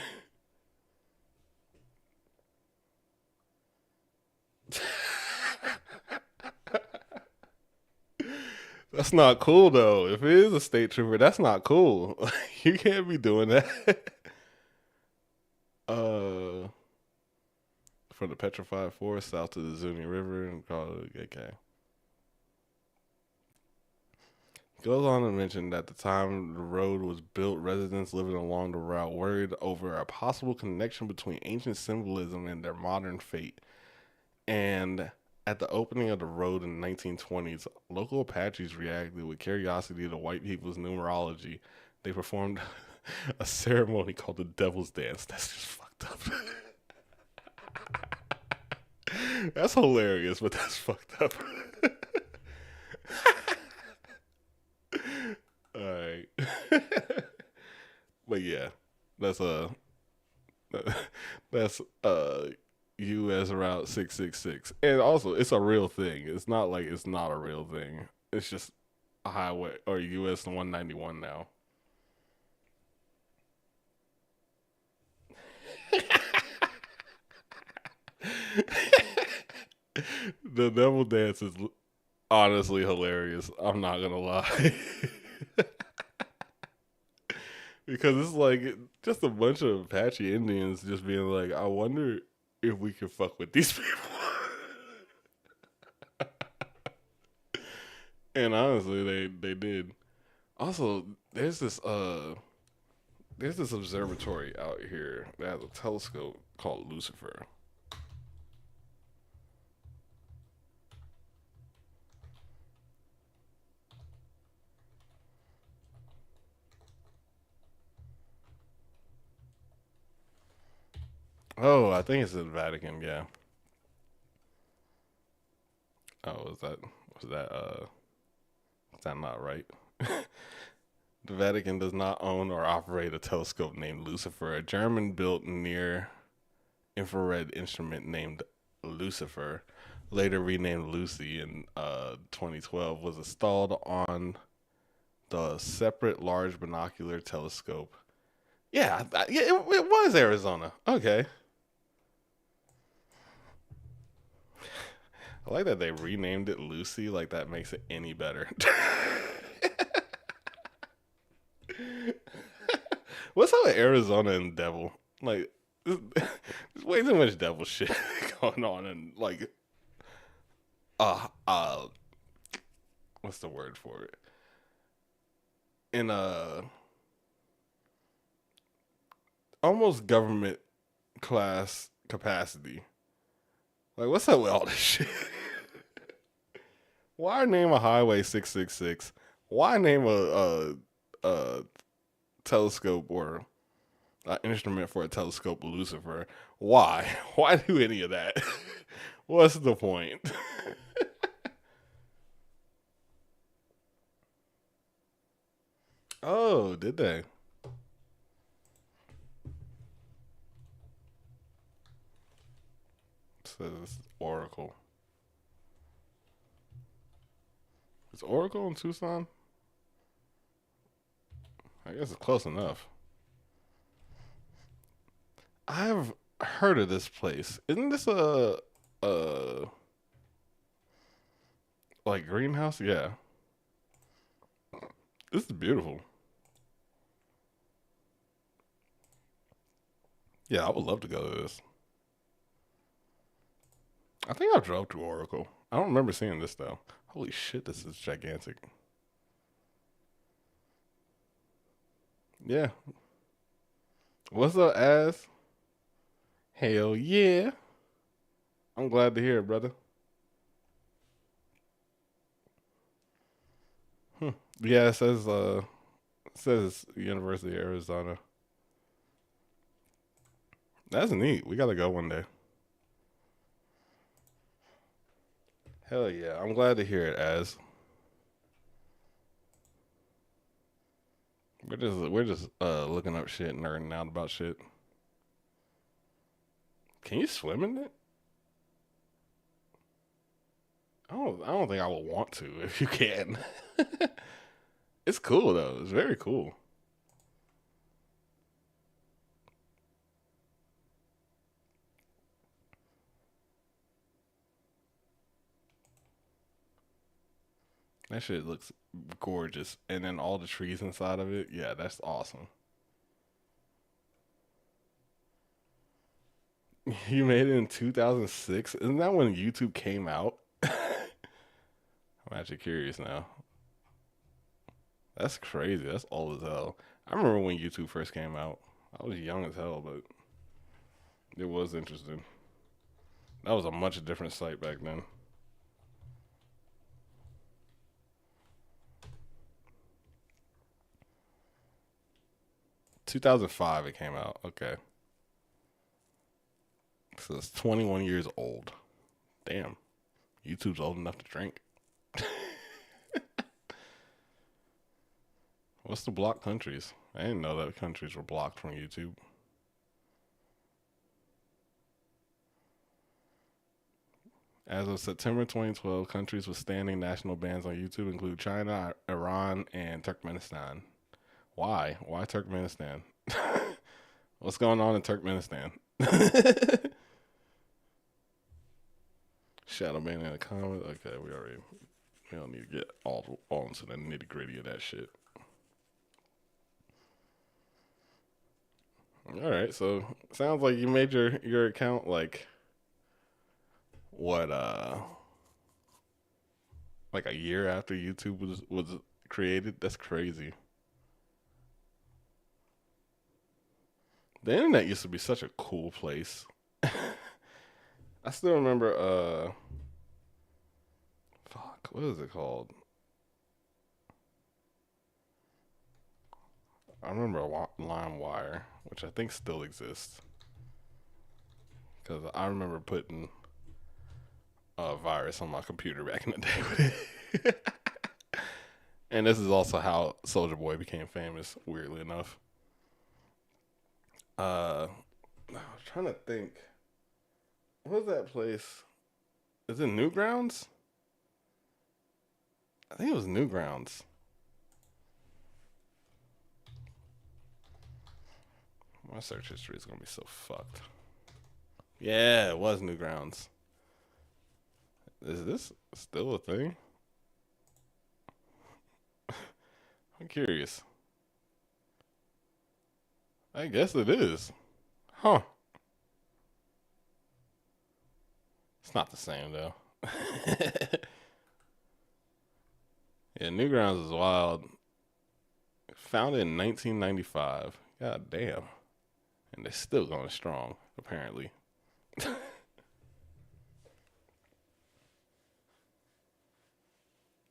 That's not cool though. If it is a state trooper, that's not cool. You can't be doing that. uh, from the petrified forest south to the Zuni River and call it okay. Goes on to mention that at the time the road was built, residents living along the route worried over a possible connection between ancient symbolism and their modern fate. And at the opening of the road in the 1920s, local Apaches reacted with curiosity to white people's numerology. They performed a ceremony called the Devil's Dance. That's just fucked up. That's hilarious, but that's fucked up. All right. But yeah, that's that's US Route 666. And also, it's a real thing. It's not like it's not a real thing. It's just a highway or US 191 now. The devil dance is honestly hilarious. I'm not gonna lie. Because it's like just a bunch of Apache Indians just being like, I wonder if we can fuck with these people. And honestly, they did. Also, there's this observatory out here that has a telescope called Lucifer. Oh, I think it's in the Vatican, yeah. Oh, is that not right? The Vatican does not own or operate a telescope named Lucifer. A German built near infrared instrument named Lucifer, later renamed Lucy in 2012, was installed on the separate large binocular telescope. Yeah, it was Arizona. Okay. I like that they renamed it Lucy, like that makes it any better. What's up with Arizona and devil? Like, there's way too much devil shit going on, and like, what's the word for it? In almost government class capacity. Like, what's up with all this shit? Why name a highway 666? Why name a telescope or an instrument for a telescope Lucifer? Why? Why do any of that? What's the point? Oh, did they? It says Oracle. Is Oracle in Tucson? I guess it's close enough. I've heard of this place. Isn't this a like greenhouse? Yeah. This is beautiful. Yeah, I would love to go to this. I think I drove to Oracle. I don't remember seeing this though. Holy shit, this is gigantic. Yeah. What's up, ass? Hell yeah. I'm glad to hear it, brother. Yeah, it says University of Arizona. That's neat. We gotta go one day. Hell yeah. I'm glad to hear it, as we're just looking up shit and nerding out about shit. Can you swim in it? I don't think I would want to if you can. It's cool though. It's very cool. That shit looks gorgeous. And then all the trees inside of it. Yeah, that's awesome. You made it in 2006? Isn't that when YouTube came out? I'm actually curious now. That's crazy. That's old as hell. I remember when YouTube first came out. I was young as hell, but it was interesting. That was a much different site back then. "2005 it came out. Okay. So it's 21 years old. Damn. YouTube's old enough to drink. What's the blocked countries? I didn't know that countries were blocked from YouTube. As of September 2012, countries with standing national bans on YouTube include China, Iran, and Turkmenistan. Why? Why Turkmenistan? What's going on in Turkmenistan? Shadow ban in the comments. Okay, we don't need to get all into the nitty gritty of that shit. All right, so sounds like you made your account like what like a year after YouTube was created. That's crazy. The internet used to be such a cool place. I still remember fuck, what is it called? I remember LimeWire, which I think still exists. Because I remember putting a virus on my computer back in the day with it. And this is also how Soulja Boy became famous, weirdly enough. I was trying to think. What was that place? Is it Newgrounds? I think it was Newgrounds. My search history is going to be so fucked. Yeah, it was Newgrounds. Is this still a thing? I'm curious. I guess it is. Huh. It's not the same, though. Yeah, Newgrounds is wild. Founded in 1995. God damn. And they're still going strong, apparently.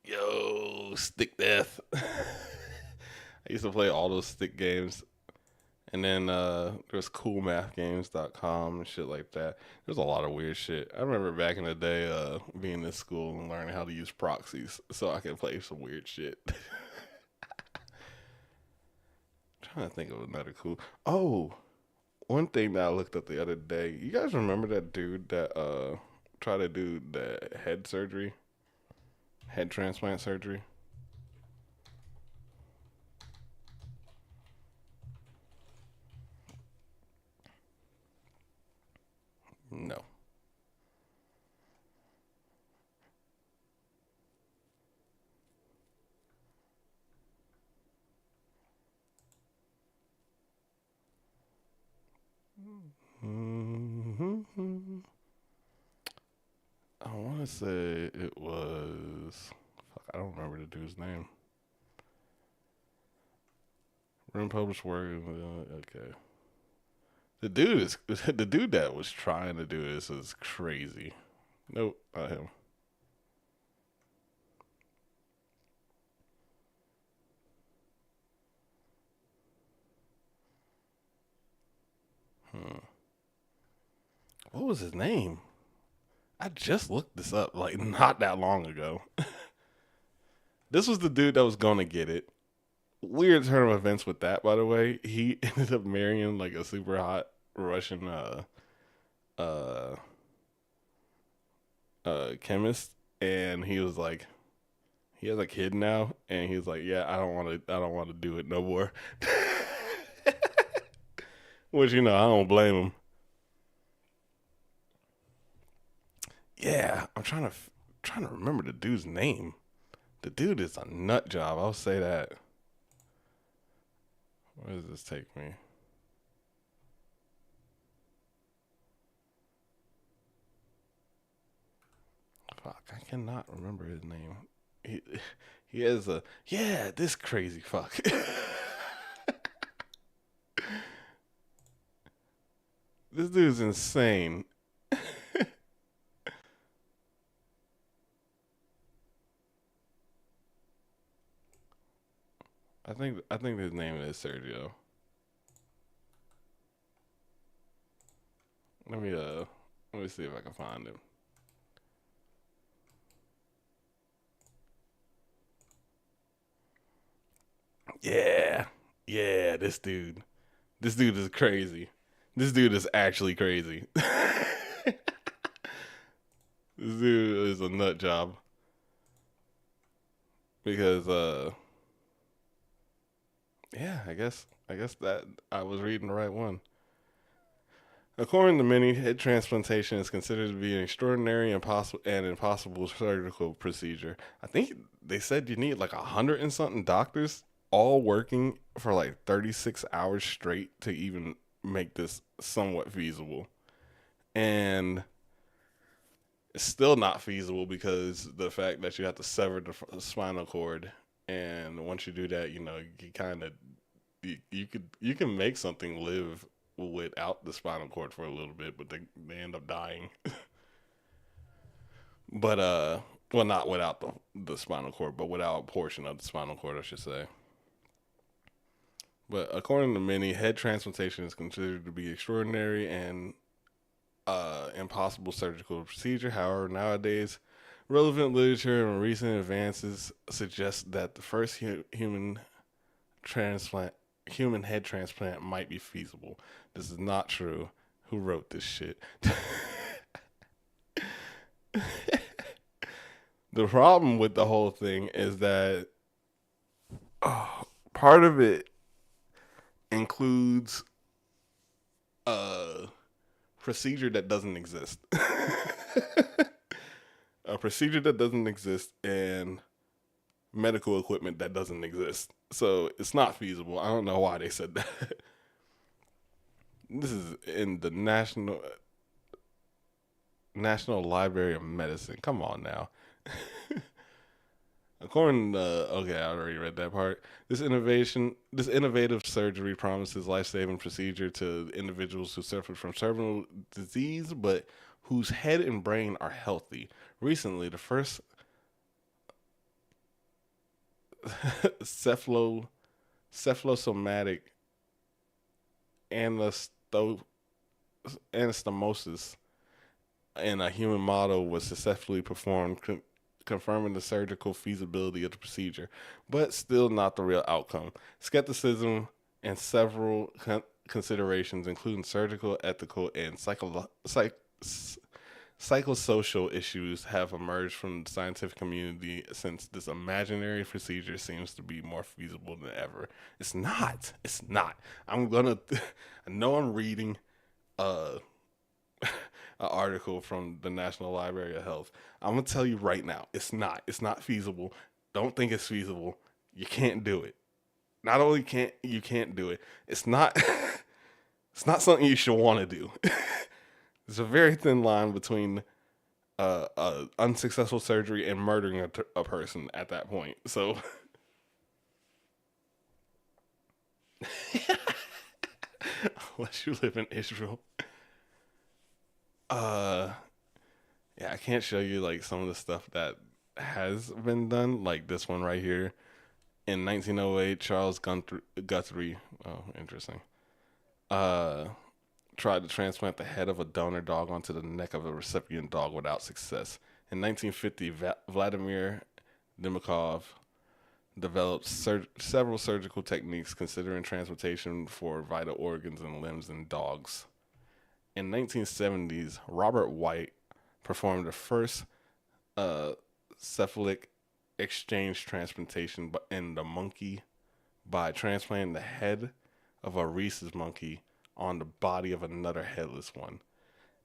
Yo, Stick Death. I used to play all those stick games. And then there's coolmathgames.com and shit like that. There's a lot of weird shit. I remember back in the day being in school and learning how to use proxies so I could play some weird shit. Trying to think of another cool. Oh, one thing that I looked up the other day. You guys remember that dude that tried to do the head surgery? Head transplant surgery? No. Mm-hmm. I want to say it was. Fuck, I don't remember the dude's name. Written published work. Okay. The dude that was trying to do this is crazy. Nope, not him. What was his name? I just looked this up like not that long ago. This was the dude that was gonna get it. Weird turn of events with that, by the way. He ended up marrying like a super hot Russian chemist, and he was like, he has a kid now, and he was like, yeah, I don't want to do it no more. Which, I don't blame him. Yeah, I'm trying to remember the dude's name. The dude is a nut job. I'll say that. Where does this take me? Fuck, I cannot remember his name. He has a this crazy fuck. This dude's insane. I think his name is Sergio. Let me see if I can find him. Yeah. Yeah, this dude. This dude is crazy. This dude is actually crazy. This dude is a nut job. Because yeah, I guess that I was reading the right one. According to many, head transplantation is considered to be an extraordinary and impossible surgical procedure. I think they said you need like 100 and something doctors all working for like 36 hours straight to even make this somewhat feasible. And it's still not feasible because the fact that you have to sever the spinal cord, and once you do that, you kind of you can make something live without the spinal cord for a little bit, but they end up dying. But well, not without the spinal cord, but without a portion of the spinal cord, I should say. But according to many, head transplantation is considered to be extraordinary and impossible surgical procedure. However, nowadays, relevant literature and recent advances suggest that the first human head transplant might be feasible. This is not true. Who wrote this shit? The problem with the whole thing is that part of it includes a procedure that doesn't exist. A procedure that doesn't exist and medical equipment that doesn't exist. So it's not feasible. I don't know why they said that. This is in the National Library of Medicine. Come on now. According to okay, I already read that part. This innovative surgery promises life-saving procedure to individuals who suffer from terminal disease, but whose head and brain are healthy. Recently, the first cephalosomatic anastomosis in a human model was successfully performed, confirming the surgical feasibility of the procedure, but still not the real outcome. Skepticism and several considerations, including surgical, ethical, and psychosocial issues, have emerged from the scientific community since this imaginary procedure seems to be more feasible than ever. It's not. It's not. I know I'm reading an article from the National Library of Health. I'm gonna tell you right now, it's not. It's not feasible. Don't think it's feasible. You can't do it. Not only can't do it. It's not. It's not something you should want to do. There's a very thin line between unsuccessful surgery and murdering a person at that point. So, unless you live in Israel, yeah, I can't show you like some of the stuff that has been done, like this one right here. In 1908, Charles Guthrie, oh, interesting, tried to transplant the head of a donor dog onto the neck of a recipient dog without success. In 1950, Vladimir Dimitrov developed several surgical techniques considering transplantation for vital organs and limbs in dogs. In 1970s, Robert White performed the first cephalic exchange transplantation in the monkey by transplanting the head of a rhesus monkey on the body of another headless one.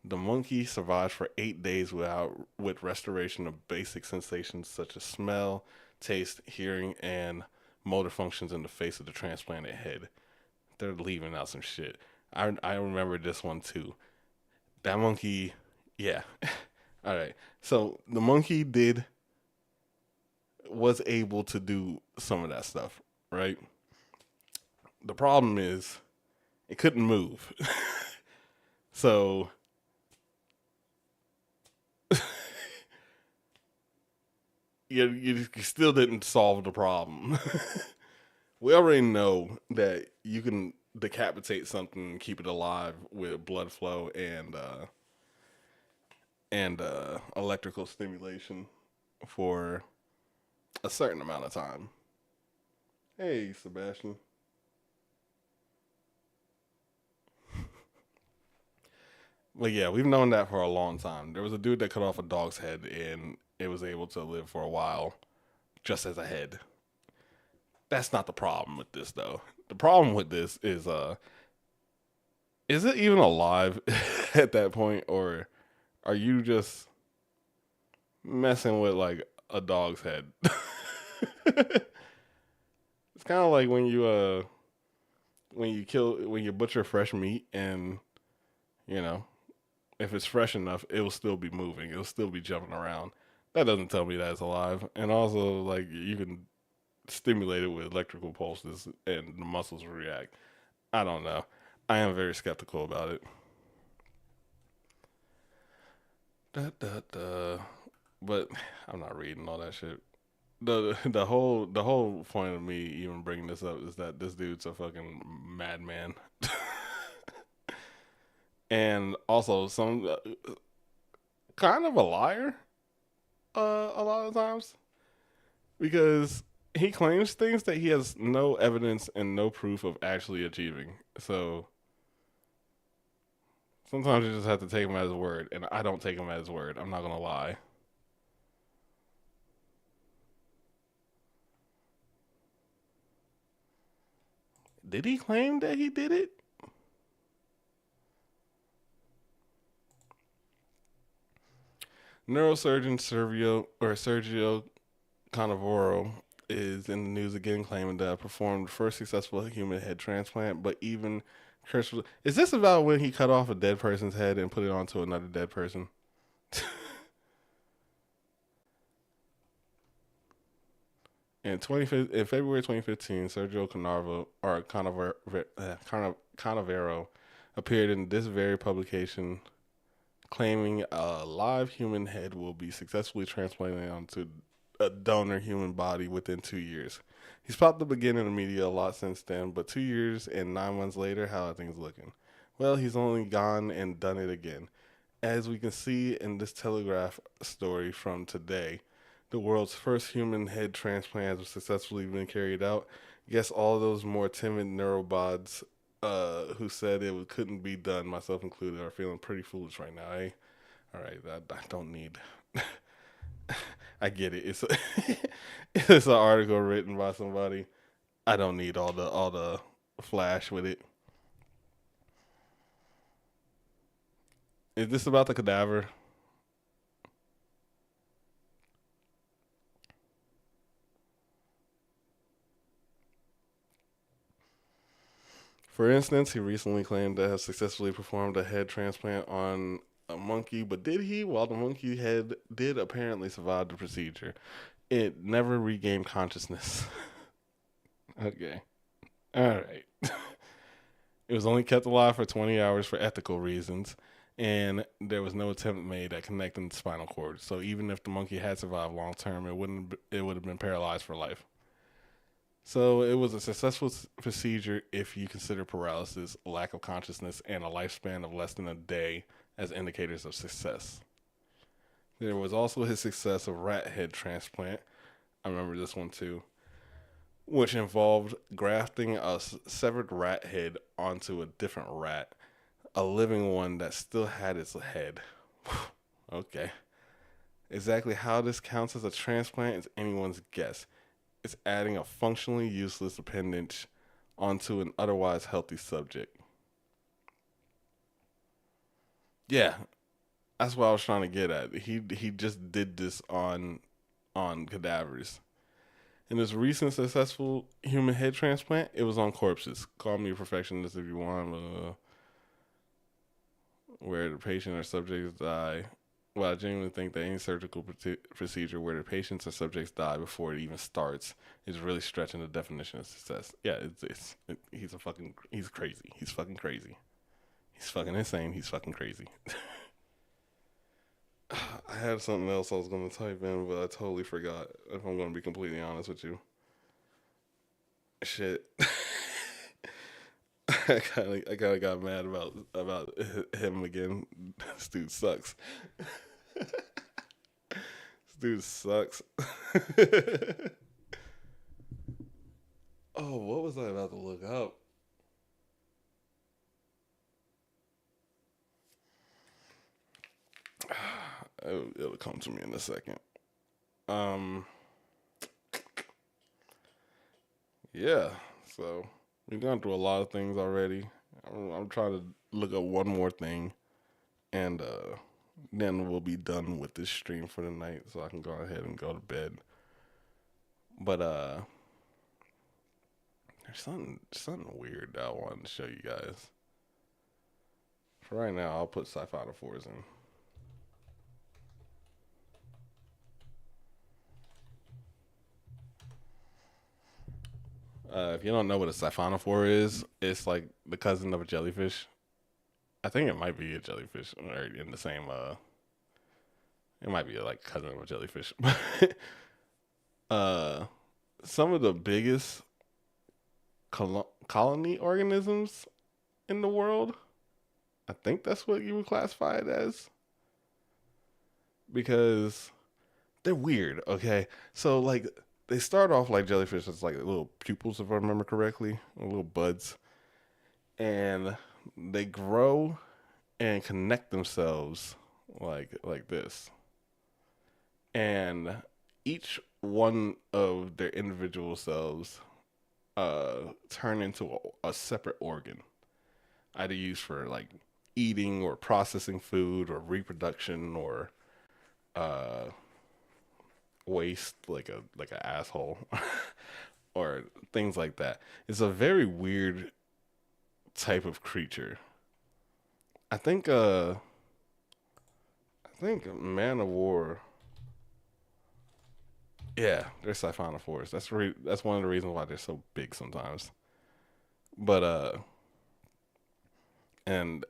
The monkey survived for 8 days with restoration of basic sensations such as smell, taste, hearing, and motor functions in the face of the transplanted head. They're leaving out some shit. I remember this one too. That monkey, yeah. All right. So the monkey did was able to do some of that stuff, right? The problem is it couldn't move. So you still didn't solve the problem. We already know that you can decapitate something and keep it alive with blood flow and electrical stimulation for a certain amount of time. Hey, Sebastian. But yeah, we've known that for a long time. There was a dude that cut off a dog's head and it was able to live for a while just as a head. That's not the problem with this though. The problem with this is it even alive at that point, or are you just messing with like a dog's head? It's kind of like when you butcher fresh meat and you know, if it's fresh enough, it will still be moving. It'll still be jumping around. That doesn't tell me that it's alive. And also, like, you can stimulate it with electrical pulses and the muscles react. I don't know. I am very skeptical about it. But I'm not reading all that shit. The whole point of me even bringing this up is that this dude's a fucking madman. And also some kind of a liar a lot of times, because he claims things that he has no evidence and no proof of actually achieving. So sometimes you just have to take him at his word, and I don't take him at his word. I'm not gonna lie. Did he claim that he did it? Neurosurgeon Sergio Canavoro is in the news again, claiming that performed first successful human head transplant, but even is this about when he cut off a dead person's head and put it onto another dead person? In February 2015, Sergio Canavero appeared in this very publication, claiming a live human head will be successfully transplanted onto a donor human body within 2 years. He's popped up again in the media a lot since then, but 2 years and 9 months later, how are things looking? Well, he's only gone and done it again. As we can see in this Telegraph story from today, the world's first human head transplant has successfully been carried out. Guess all those more timid neurobots who said it couldn't be done, myself included, are feeling pretty foolish right now, eh? All right, I don't need... I get it. It's an article written by somebody. I don't need all the flash with it. Is this about the cadaver? For instance, he recently claimed to have successfully performed a head transplant on a monkey, but did he? While the monkey head did apparently survive the procedure, it never regained consciousness. Okay. All right. It was only kept alive for 20 hours for ethical reasons, and there was no attempt made at connecting the spinal cord. So even if the monkey had survived long term, it would have been paralyzed for life. So it was a successful procedure if you consider paralysis, lack of consciousness, and a lifespan of less than a day as indicators of success. There was also his success of rat head transplant. I remember this one too, which involved grafting a severed rat head onto a different rat, a living one that still had its head. Okay. Exactly how this counts as a transplant is anyone's guess. It's adding a functionally useless appendage onto an otherwise healthy subject. Yeah, that's what I was trying to get at. He just did this on cadavers. In this recent successful human head transplant, it was on corpses. Call me a perfectionist if you want, where the patient or subjects die Well, I genuinely think that any surgical procedure where the patients or subjects die before it even starts is really stretching the definition of success. Yeah, he's crazy. He's fucking crazy. He's fucking insane. He's fucking crazy. I had something else I was going to type in, but I totally forgot, if I'm going to be completely honest with you. Shit. I kind of got mad about him again. This dude sucks. This dude sucks. Oh, what was I about to look up? It'll come to me in a second. Yeah. So we've gone through a lot of things already. I'm trying to look up one more thing, and then we'll be done with this stream for the night, so I can go ahead and go to bed. But there's something weird that I wanted to show you guys. For right now, I'll put Siphonophores in. If you don't know what a siphonophore is, it's like the cousin of a jellyfish. I think it might be a jellyfish, or in the same. It might be like cousin of a jellyfish. Some of the biggest colony organisms in the world. I think that's what you would classify it as, because they're weird. Okay, so like. They start off like jellyfish as like little pupils, if I remember correctly, little buds. And they grow and connect themselves like this. And each one of their individual cells turn into a separate organ, either used for like eating or processing food or reproduction or waste, like an asshole or things like that. It's a very weird type of creature. I think Man of War. Yeah, they're siphonophores. That's one of the reasons why they're so big sometimes. But and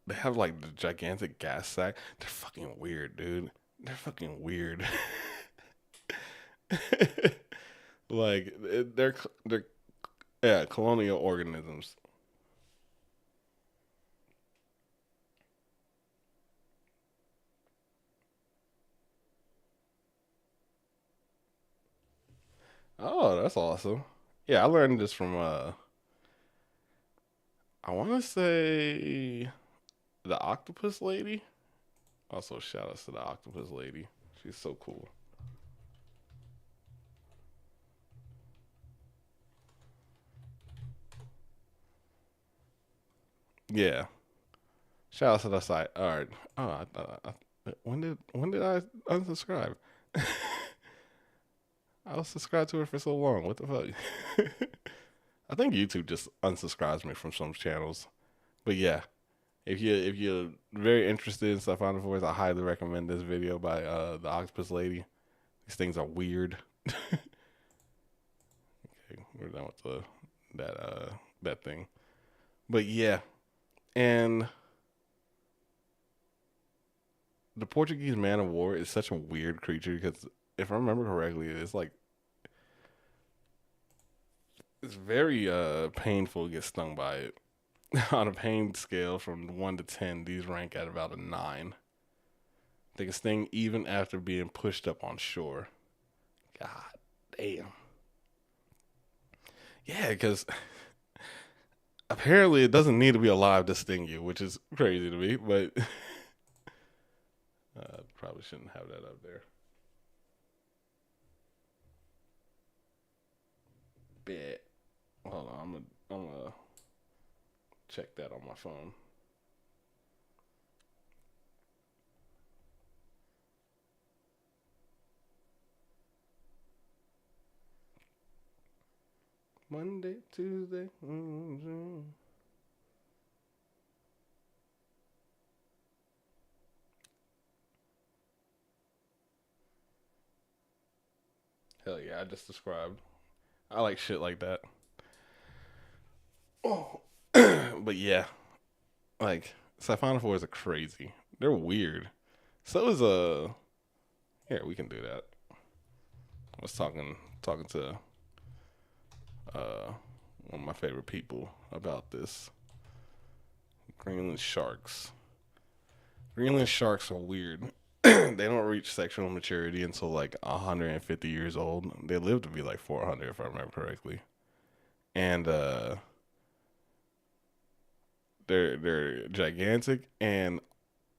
they have like the gigantic gas sac. They're fucking weird, dude. They're fucking weird. Like they're colonial organisms. Oh, that's awesome. Yeah, I learned this from I want to say the octopus lady. Also, shout outs to the octopus lady. She's so cool. Yeah. Shout out to the site. All right. Oh, when did I unsubscribe? I was subscribed to her for so long. What the fuck? I think YouTube just unsubscribes me from some channels. But yeah, if you're very interested in siphonophores, I highly recommend this video by the octopus lady. These things are weird. Okay, we're done with that thing. But yeah, and the Portuguese man of war is such a weird creature because if I remember correctly, it's very painful to get stung by it. On a pain scale from 1 to 10, these rank at about a 9. They can sting even after being pushed up on shore. God damn. Yeah, because apparently it doesn't need to be alive to sting you, which is crazy to me, but probably shouldn't have that up there. Bet. Hold on, I'm gonna check that on my phone. Monday, Tuesday. Mm-hmm. Hell yeah, I just described. I like shit like that. Oh. But yeah, like siphonophores are crazy. They're weird. So is here, we can do that. I was talking to one of my favorite people about this. Greenland sharks. Greenland sharks are weird. They don't reach sexual maturity until like 150 years old. They live to be like 400 if I remember correctly. And they're gigantic, and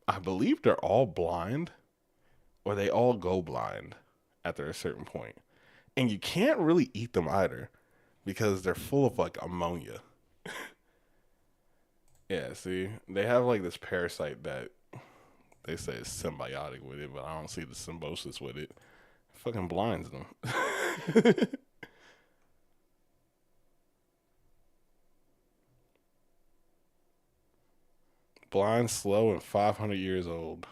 I believe they're all blind, or they all go blind after a certain point. And you can't really eat them either because they're full of like ammonia. Yeah, see, they have like this parasite that they say is symbiotic with it, but I don't see the symbiosis with it. It fucking blinds them. Blind, slow, and 500 years old.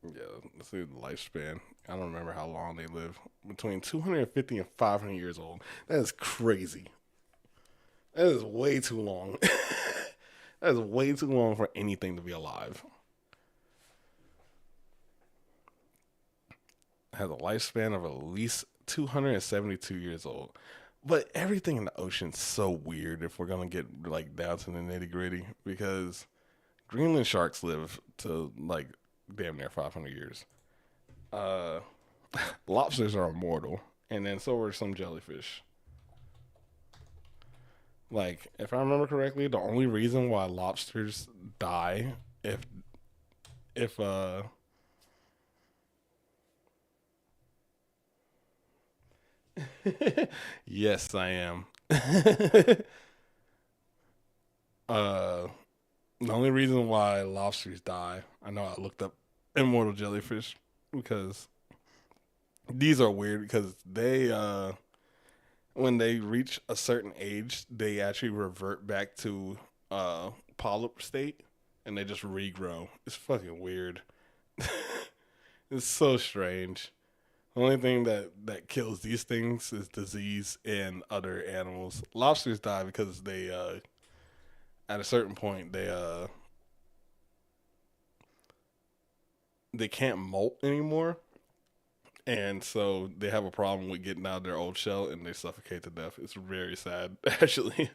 Yeah, let's see the lifespan. I don't remember how long they live. Between 250 and 500 years old. That is crazy. That is way too long. That is way too long for anything to be alive. It has a lifespan of at least 272 years old. But everything in the ocean's so weird if we're going to get like down to the nitty gritty, because Greenland sharks live to like damn near 500 years. Lobsters are immortal, and then so are some jellyfish. Like, if I remember correctly, the only reason why lobsters die if yes, I am. uh the only reason why lobsters die, I know I looked up immortal jellyfish because these are weird because they when they reach a certain age, they actually revert back to polyp state and they just regrow. It's fucking weird. It's so strange. The only thing that kills these things is disease and other animals. Lobsters die because they at a certain point they can't molt anymore. And so they have a problem with getting out of their old shell and they suffocate to death. It's very sad, actually.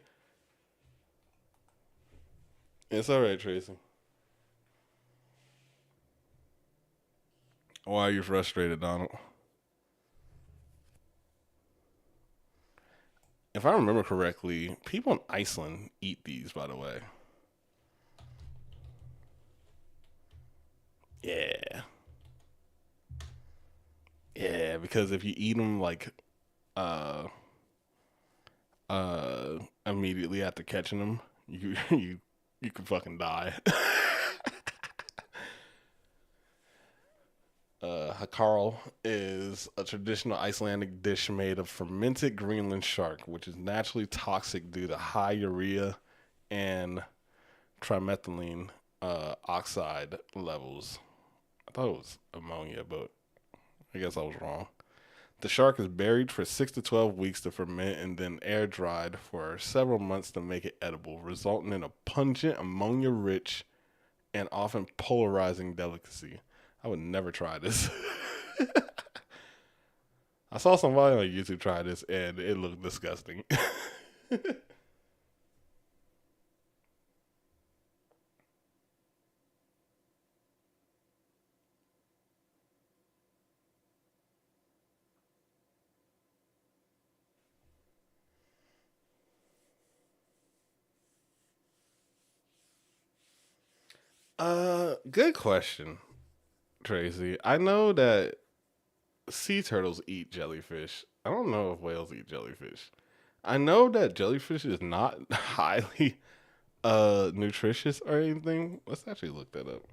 It's alright, Tracy. Why are you frustrated, Donald? If I remember correctly, people in Iceland eat these, by the way. Yeah. Yeah, because if you eat them like uh immediately after catching them, you can fucking die. Hakarl is a traditional Icelandic dish made of fermented Greenland shark, which is naturally toxic due to high urea and trimethylene oxide levels. I thought it was ammonia, but I guess I was wrong. The shark is buried for 6 to 12 weeks to ferment and then air dried for several months to make it edible, resulting in a pungent, ammonia rich, and often polarizing delicacy. I would never try this. I saw somebody on YouTube try this and it looked disgusting. Good question, Tracy. I know that sea turtles eat jellyfish. I don't know if whales eat jellyfish. I know that jellyfish is not highly nutritious or anything. Let's actually look that up.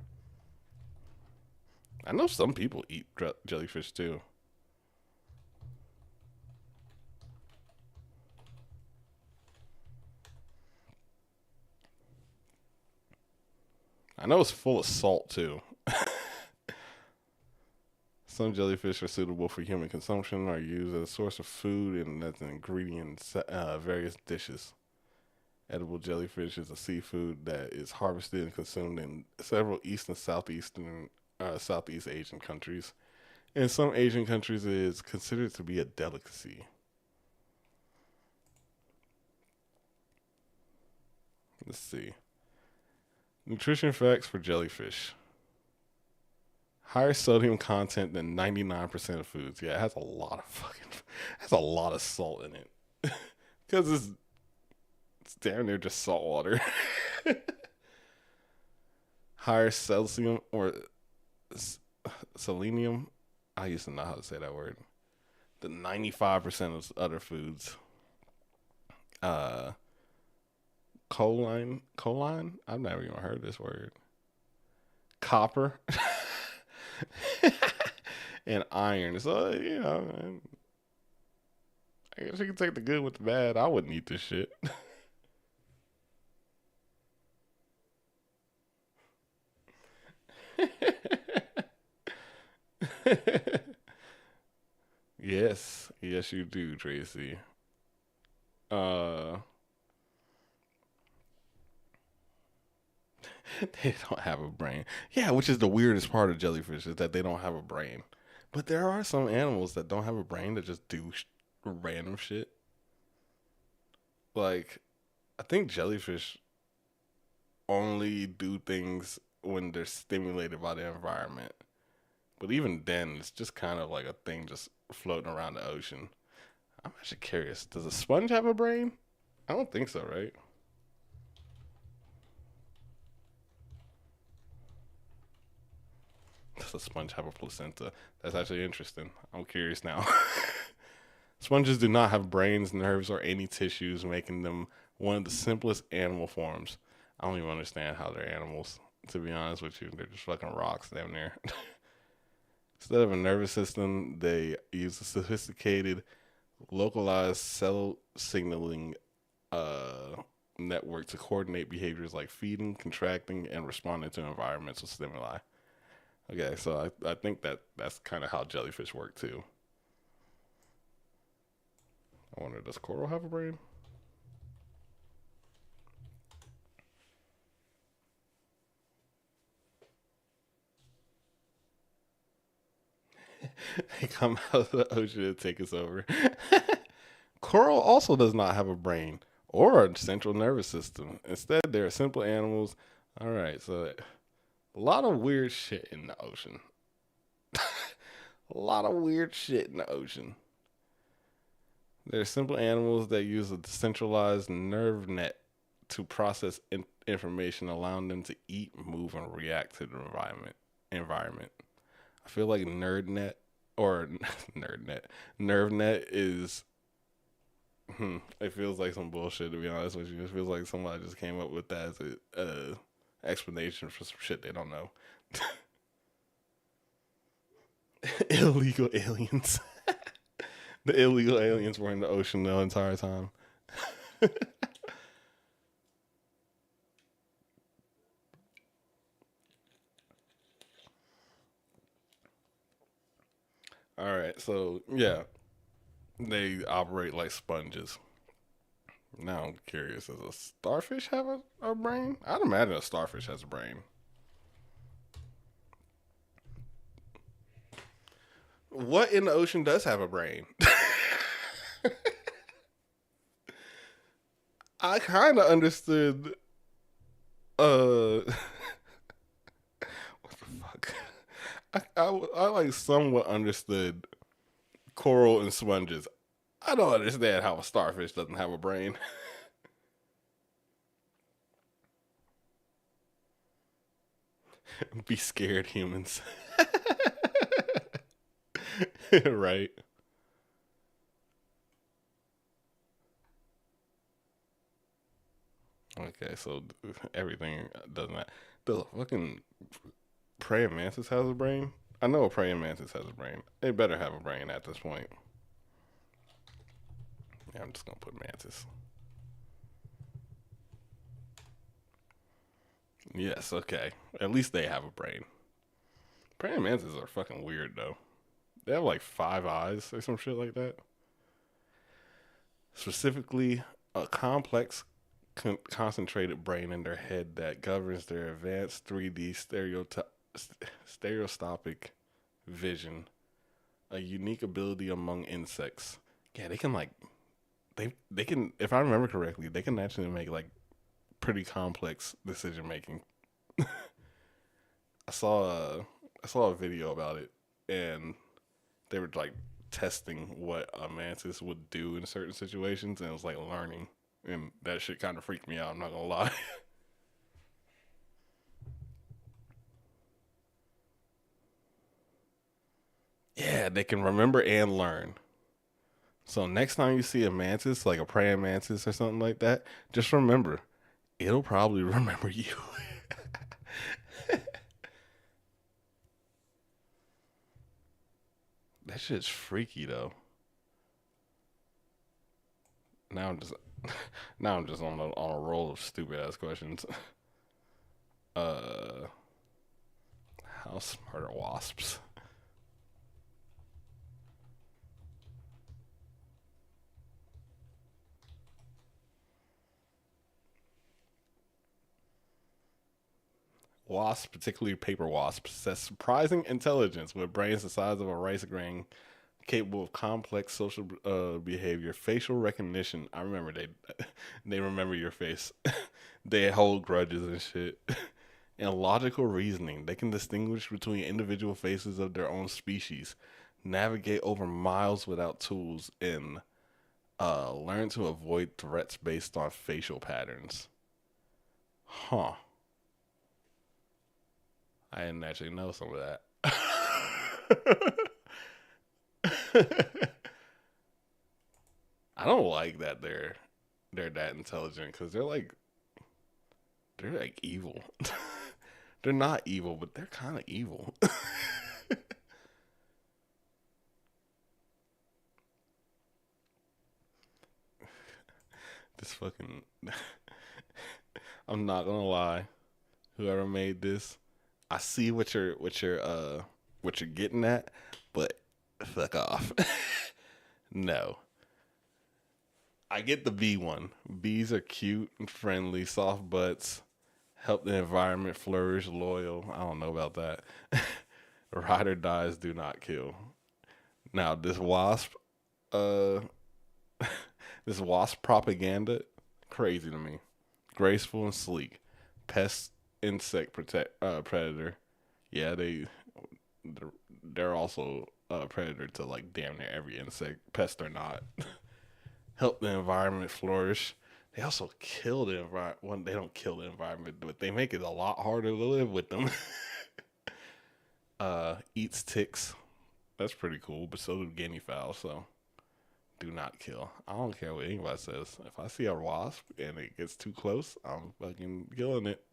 I know some people eat jellyfish too. I know it's full of salt too. Some jellyfish are suitable for human consumption, are used as a source of food and as an ingredient in various dishes. Edible jellyfish is a seafood that is harvested and consumed in several East and Southeast Asian countries. In some Asian countries, it is considered to be a delicacy. Let's see. Nutrition facts for jellyfish. Higher sodium content than 99% of foods. Yeah, it has a lot of salt in it. Because it's damn near just salt water. Higher selenium. I used to know how to say that word. The 95% of other foods. Choline. I've never even heard this word. Copper. And iron. So, I guess you can take the good with the bad. I wouldn't eat this shit. Yes, you do, Tracy. They don't have a brain. Yeah, which is the weirdest part of jellyfish is that they don't have a brain. But there are some animals that don't have a brain that just do random shit. Like, I think jellyfish only do things when they're stimulated by the environment. But even then, it's just kind of like a thing just floating around the ocean. I'm actually curious. Does a sponge have a brain? I don't think so, right? Does a sponge have a placenta? That's actually interesting. I'm curious now. Sponges do not have brains, nerves, or any tissues, making them one of the simplest animal forms. I don't even understand how they're animals, to be honest with you. They're just fucking rocks down there. Instead of a nervous system, they use a sophisticated, localized cell signaling network to coordinate behaviors like feeding, contracting, and responding to environmental stimuli. Okay, so I think that's kind of how jellyfish work too. I wonder, does coral have a brain? They come out of the ocean and take us over. Coral also does not have a brain or a central nervous system. Instead, they're simple animals. All right, so a lot of weird shit in the ocean. A lot of weird shit in the ocean. They're simple animals that use a decentralized nerve net to process information, allowing them to eat, move, and react to the environment. I feel like nerve net is. It feels like some bullshit, to be honest with you. It feels like somebody just came up with that as a explanation for some shit they don't know. Illegal aliens. The illegal aliens were in the ocean the entire time. All right, so yeah, they operate like sponges. Now I'm curious, does a starfish have a brain? I'd imagine a starfish has a brain. What in the ocean does have a brain? I kind of understood. What the fuck? I like somewhat understood coral and sponges. I don't understand how a starfish doesn't have a brain. Be scared, humans. Right. Okay, so everything doesn't that. Does a fucking praying mantis has a brain? I know a praying mantis has a brain. They better have a brain at this point. Yeah, I'm just gonna put mantis. Yes, okay. At least they have a brain. Praying mantis are fucking weird though. They have like 5 eyes or some shit like that. Specifically, a complex concentrated brain in their head that governs their advanced 3D stereoscopic vision, a unique ability among insects. Yeah, they can like they can, if I remember correctly, they can actually make like pretty complex decision making. I saw a video about it, and they were like testing what a mantis would do in certain situations, and it was like learning, and that shit kind of freaked me out. I'm not gonna lie. Yeah, they can remember and learn. So next time you see a mantis, like a praying mantis or something like that, just remember, it'll probably remember you. That shit's freaky though. Now I'm just now I'm just on a roll of stupid ass questions. Uh, how smart are wasps? Wasps, particularly paper wasps, possess surprising intelligence with brains the size of a rice grain, capable of complex social behavior, facial recognition. I remember they remember your face. They hold grudges and shit. And logical reasoning. They can distinguish between individual faces of their own species, navigate over miles without tools, and learn to avoid threats based on facial patterns. Huh. I didn't actually know some of that. I don't like that they're that intelligent, because they're like evil. They're not evil, but they're kind of evil. This fucking I'm not gonna lie. Whoever made this, I see what you're getting at, but fuck off. No. I get the bee one. Bees are cute and friendly, soft butts, help the environment flourish, loyal. I don't know about that. Ride or dies, do not kill. Now this wasp, uh, this wasp propaganda, crazy to me. Graceful and sleek, pest insect predator. Yeah, they're also a predator to like damn near every insect, pest or not. Help the environment flourish. They also kill the environment. Well, they don't kill the environment, but they make it a lot harder to live with them. Eats ticks. That's pretty cool, but so do guinea fowl, so do not kill. I don't care what anybody says. If I see a wasp and it gets too close, I'm fucking killing it.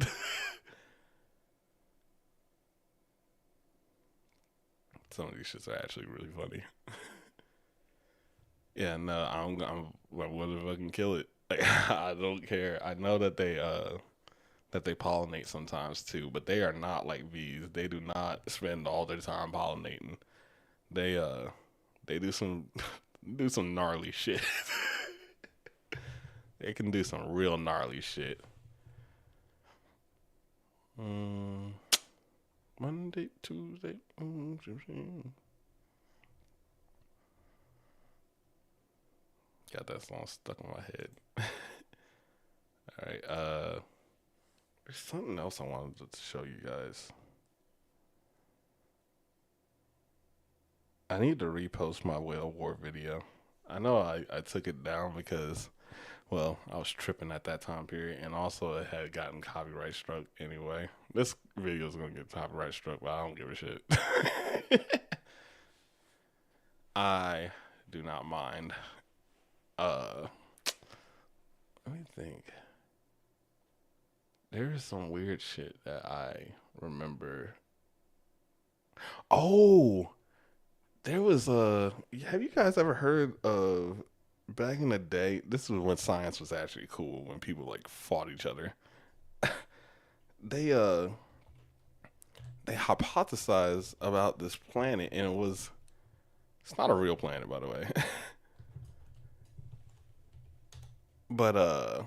Some of these shits are actually really funny. Yeah, no, I'm like, what if I can kill it? Like, I don't care. I know that they pollinate sometimes too, but they are not like bees. They do not spend all their time pollinating. They do some do some gnarly shit. They can do some real gnarly shit. Monday, Tuesday. Got that song stuck in my head. All right. There's something else I wanted to show you guys. I need to repost my whale war video. I know I took it down because, well, I was tripping at that time period, and also it had gotten copyright struck anyway. This video is going to get copyright struck, but I don't give a shit. I do not mind. Let me think. There is some weird shit that I remember. Oh, there was have you guys ever heard of, back in the day, this was when science was actually cool, when people like fought each other. They they hypothesized about this planet, and it was It's not a real planet, by the way. But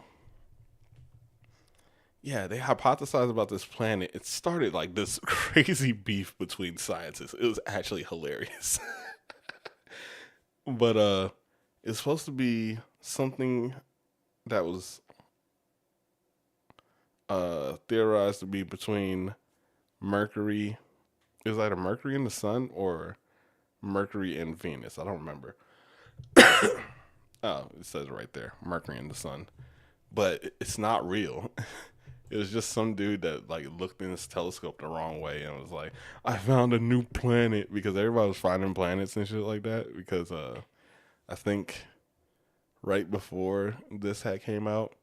yeah, they hypothesized about this planet. It started like this crazy beef between scientists. It was actually hilarious. But it's supposed to be something that was theorized to be between Mercury. It was either Mercury and the Sun or Mercury and Venus. I don't remember. Oh, it says right there, Mercury and the Sun. But it's not real. It was just some dude that like looked in his telescope the wrong way and was like, "I found a new planet," because everybody was finding planets and shit like that. Because I think right before this had came out,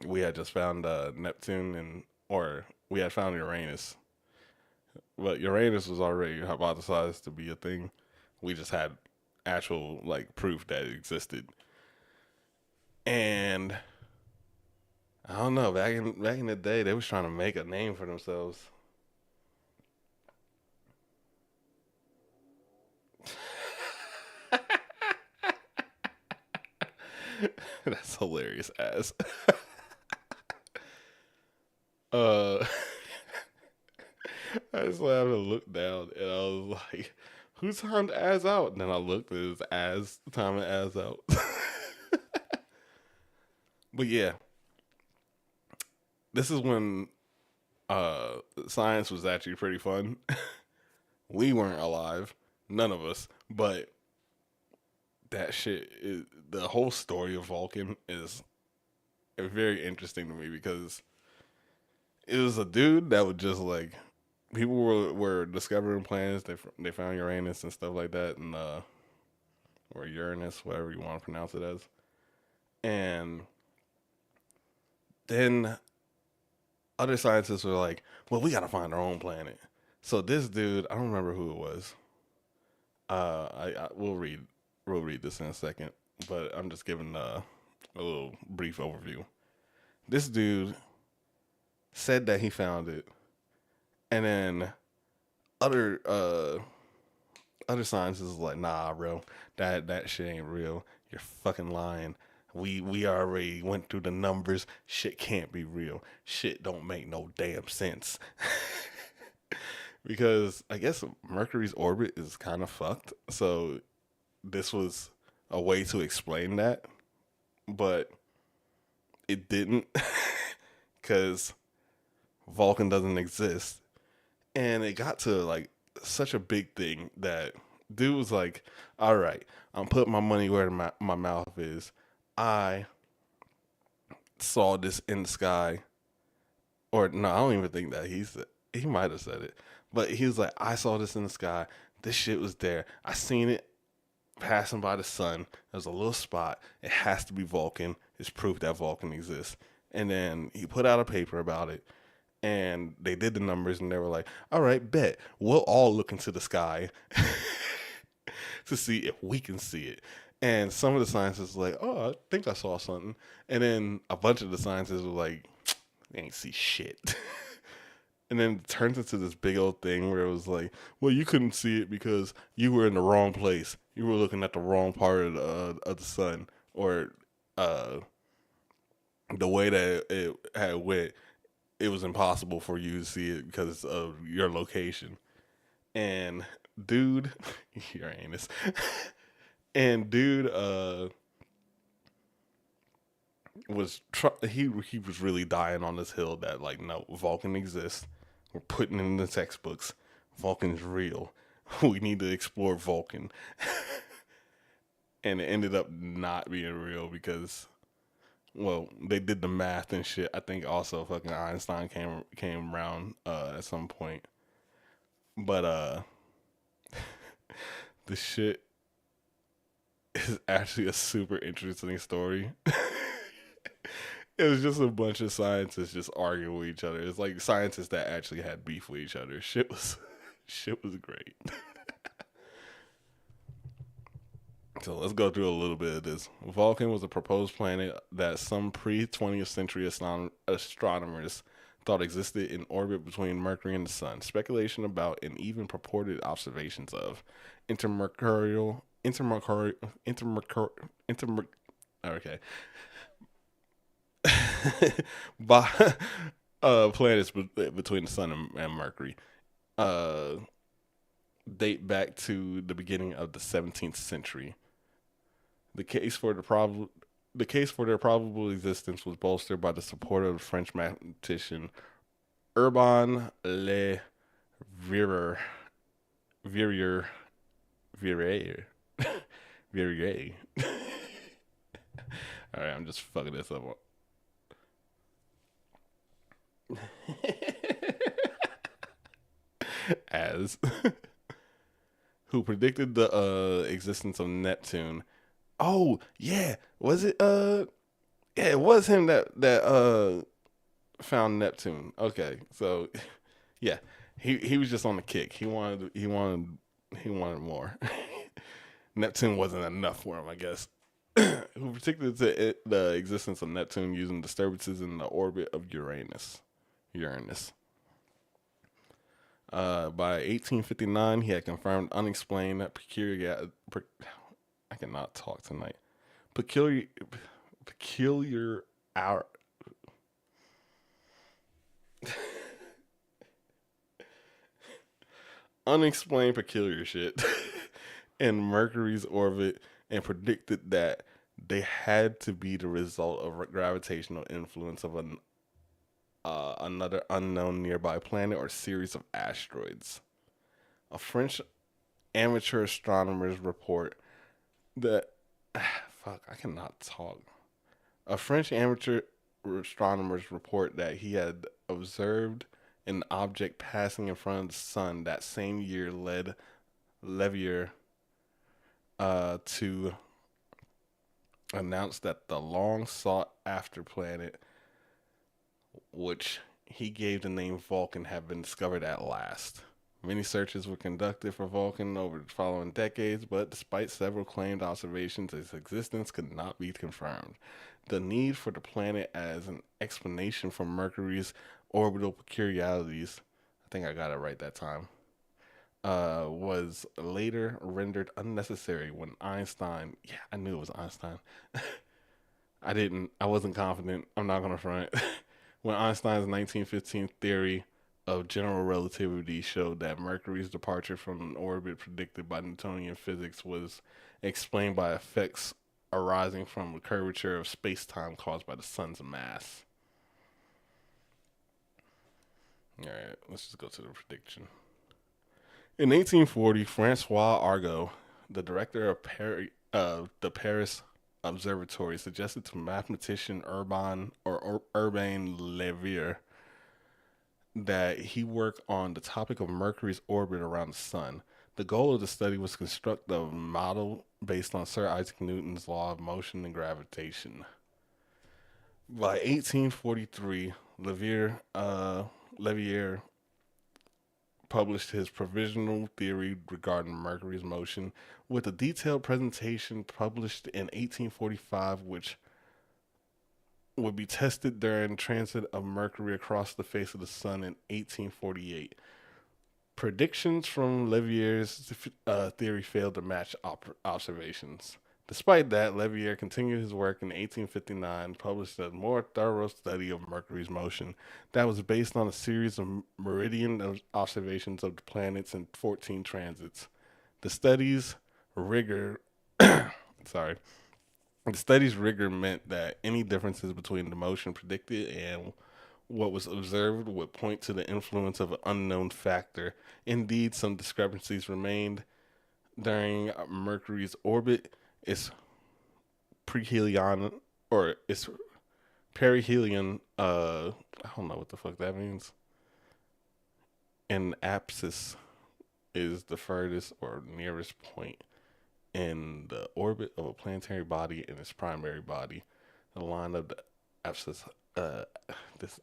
we had just found Neptune or we had found Uranus, but Uranus was already hypothesized to be a thing. We just had actual like proof that it existed, and I don't know. Back in the day, they was trying to make a name for themselves. That's hilarious, ass. uh, I just happened to look down and I was like, "Who timed Az out?" And then I looked at his Az timing Az out. But yeah, this is when science was actually pretty fun. We weren't alive, none of us, but that shit is, the whole story of Vulcan is very interesting to me because it was a dude that would just like people were discovering planets. They found Uranus and stuff like that, and or Uranus, whatever you want to pronounce it as, and then other scientists were like, "Well, we gotta find our own planet." So this dude, I don't remember who it was. We'll read this in a second, but I'm just giving a little brief overview. This dude said that he found it, and then other scientists was like, "Nah, bro, that shit ain't real. You're fucking lying. We already went through the numbers. Shit can't be real. Shit don't make no damn sense." Because I guess Mercury's orbit is kind of fucked. So this was a way to explain that, but it didn't, because Vulcan doesn't exist. And it got to like such a big thing that dude was like, "All right, I'm putting my money where my mouth is. I saw this in the sky." Or no, I don't even think that he might have said it, but he was like, "I saw this in the sky. This shit was there. I seen it passing by the sun. There's a little spot. It has to be Vulcan. It's proof that Vulcan exists." And then he put out a paper about it, and they did the numbers, and they were like, "All right, bet. We'll all look into the sky to see if we can see it." And some of the scientists were like, "Oh, I think I saw something." And then a bunch of the scientists were like, "They ain't see shit." And then it turns into this big old thing where it was like, "Well, you couldn't see it because you were in the wrong place. You were looking at the wrong part of the sun, or the way that it had went. It was impossible for you to see it because of your location." And dude, Uranus, and dude, he was really dying on this hill that like, no, Vulcan exists. We're putting it in the textbooks. Vulcan's real. We need to explore Vulcan. And it ended up not being real because, well, they did the math and shit. I think also fucking Einstein came around at some point. But the shit is actually a super interesting story. It was just a bunch of scientists just arguing with each other. It's like scientists that actually had beef with each other. Shit was great. So let's go through a little bit of this. Vulcan was a proposed planet that some pre-20th century astronomers thought existed in orbit between Mercury and the Sun. Speculation about and even purported observations of intermercurial, okay, by planets between the Sun and Mercury date back to the beginning of the 17th century. The case for their probable existence was bolstered by the support of the French mathematician Urbain Le Verrier. Verrier. All right, I'm just fucking this up. As who predicted the existence of Neptune. Oh, yeah. Was it yeah, it was him that found Neptune. Okay. So yeah. He was just on the kick. He wanted more. Neptune wasn't enough for him, I guess. Who predicted the existence of Neptune using disturbances in the orbit of Uranus. By 1859, he had confirmed unexplained I cannot talk tonight. Peculiar hour. Unexplained peculiar shit in Mercury's orbit and predicted that they had to be the result of gravitational influence of another unknown nearby planet or series of asteroids. A French amateur astronomers report that I cannot talk. A French amateur astronomers report that he had observed an object passing in front of the sun that same year led Leverrier to announce that the long sought after planet, which he gave the name Vulcan, had been discovered at last. Many searches were conducted for Vulcan over the following decades, but despite several claimed observations, its existence could not be confirmed. The need for the planet as an explanation for Mercury's orbital peculiarities, I think I got it right that time, was later rendered unnecessary when Einstein, I knew it was Einstein. I wasn't confident, I'm not going to front. When Einstein's 1915 theory of general relativity showed that Mercury's departure from an orbit predicted by Newtonian physics was explained by effects arising from the curvature of space-time caused by the sun's mass. All right, let's just go to the prediction. In 1840, Francois Arago, the director of the Paris Observatory, suggested to mathematician Urbain Le Verrier that he work on the topic of Mercury's orbit around the sun. The goal of the study was to construct a model based on Sir Isaac Newton's law of motion and gravitation. By 1843, Leverrier published his provisional theory regarding Mercury's motion, with a detailed presentation published in 1845, which would be tested during transit of Mercury across the face of the sun in 1848. Predictions from Leverrier's theory failed to match observations. Despite that, Leverrier continued his work in 1859, published a more thorough study of Mercury's motion that was based on a series of meridian observations of the planets and 14 transits. The study's rigor meant that any differences between the motion predicted and what was observed would point to the influence of an unknown factor. Indeed, some discrepancies remained during Mercury's orbit. Its perihelion, I don't know what the fuck that means. And apsis is the furthest or nearest point in the orbit of a planetary body and its primary body. The line of the apsis, this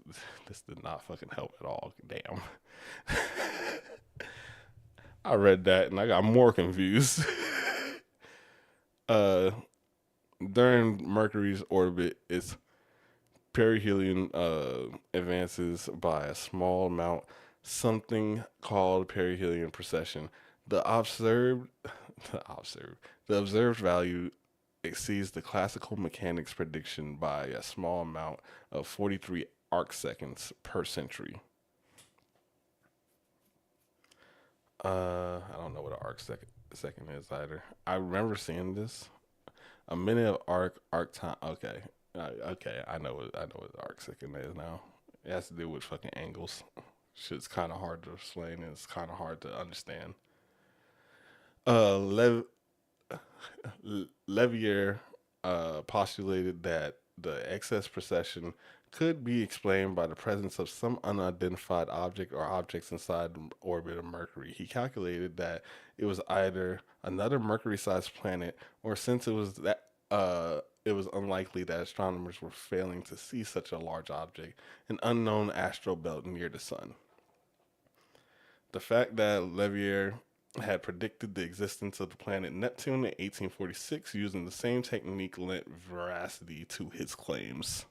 did not fucking help at all. Damn. I read that and I got more confused. During Mercury's orbit, its perihelion advances by a small amount, something called perihelion precession. The observed, the observed value exceeds the classical mechanics prediction by a small amount of 43 arc seconds per century. I don't know what an second is either. I remember seeing this. A minute of arc time. Okay, okay. I know what arc second is now. It has to do with fucking angles. Shit's kind of hard to explain, and it's kind of hard to understand. Levier postulated that the excess precession could be explained by the presence of some unidentified object or objects inside the orbit of Mercury. He calculated that it was either another Mercury-sized planet, or since it was unlikely that astronomers were failing to see such a large object, an unknown astral belt near the sun. The fact that Levier had predicted the existence of the planet Neptune in 1846 using the same technique lent veracity to his claims.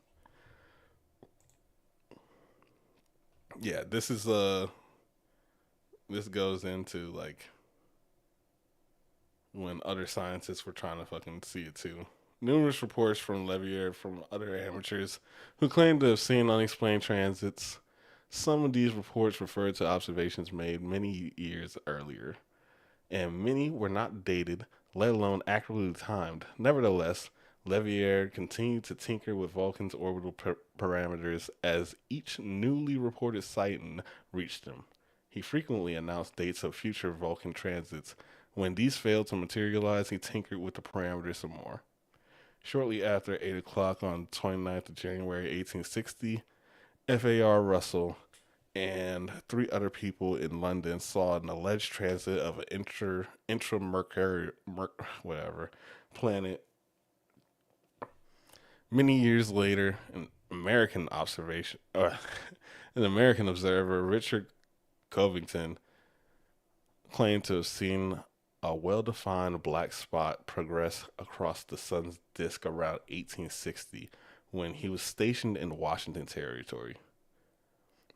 Yeah, this goes into like when other scientists were trying to fucking see it too. Numerous reports from Levier from other amateurs who claimed to have seen unexplained transits. Some of these reports referred to observations made many years earlier, and many were not dated, let alone accurately timed. Nevertheless, Levier continued to tinker with Vulcan's orbital parameters as each newly reported sighting reached him. He frequently announced dates of future Vulcan transits. When these failed to materialize, he tinkered with the parameters some more. Shortly after 8 o'clock on 29th of January 1860, F.A.R. Russell and 3 other people in London saw an alleged transit of an intramercurial planet. Many years later, an American observer, Richard Covington, claimed to have seen a well-defined black spot progress across the sun's disk around 1860 when he was stationed in Washington Territory.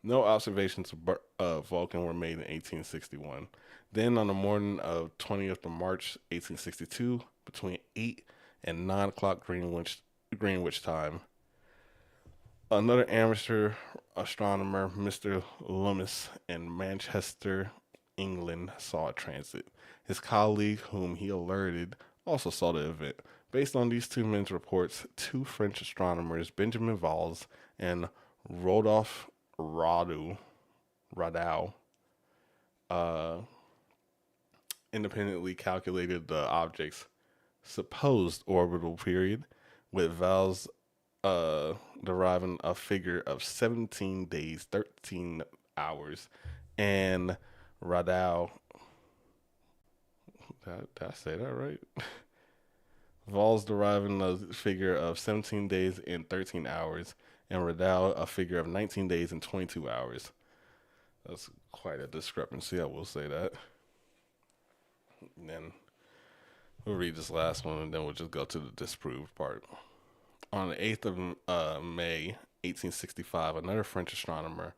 No observations of Vulcan were made in 1861. Then, on the morning of 20th of March, 1862, between 8 and 9 o'clock Greenwich time, another amateur astronomer, Mr. Loomis, in Manchester, England, saw a transit. His colleague, whom he alerted, also saw the event. Based on these two men's reports, 2 French astronomers, Benjamin Valls and Rodolphe Radoux, independently calculated the object's supposed orbital period, with Valls deriving a figure of 17 days, 13 hours, and Radoux, did I say that right? Valls deriving a figure of 17 days and 13 hours, and Radoux a figure of 19 days and 22 hours. That's quite a discrepancy, I will say that. And then we'll read this last one, and then we'll just go to the disproved part. On the 8th of May, 1865, another French astronomer,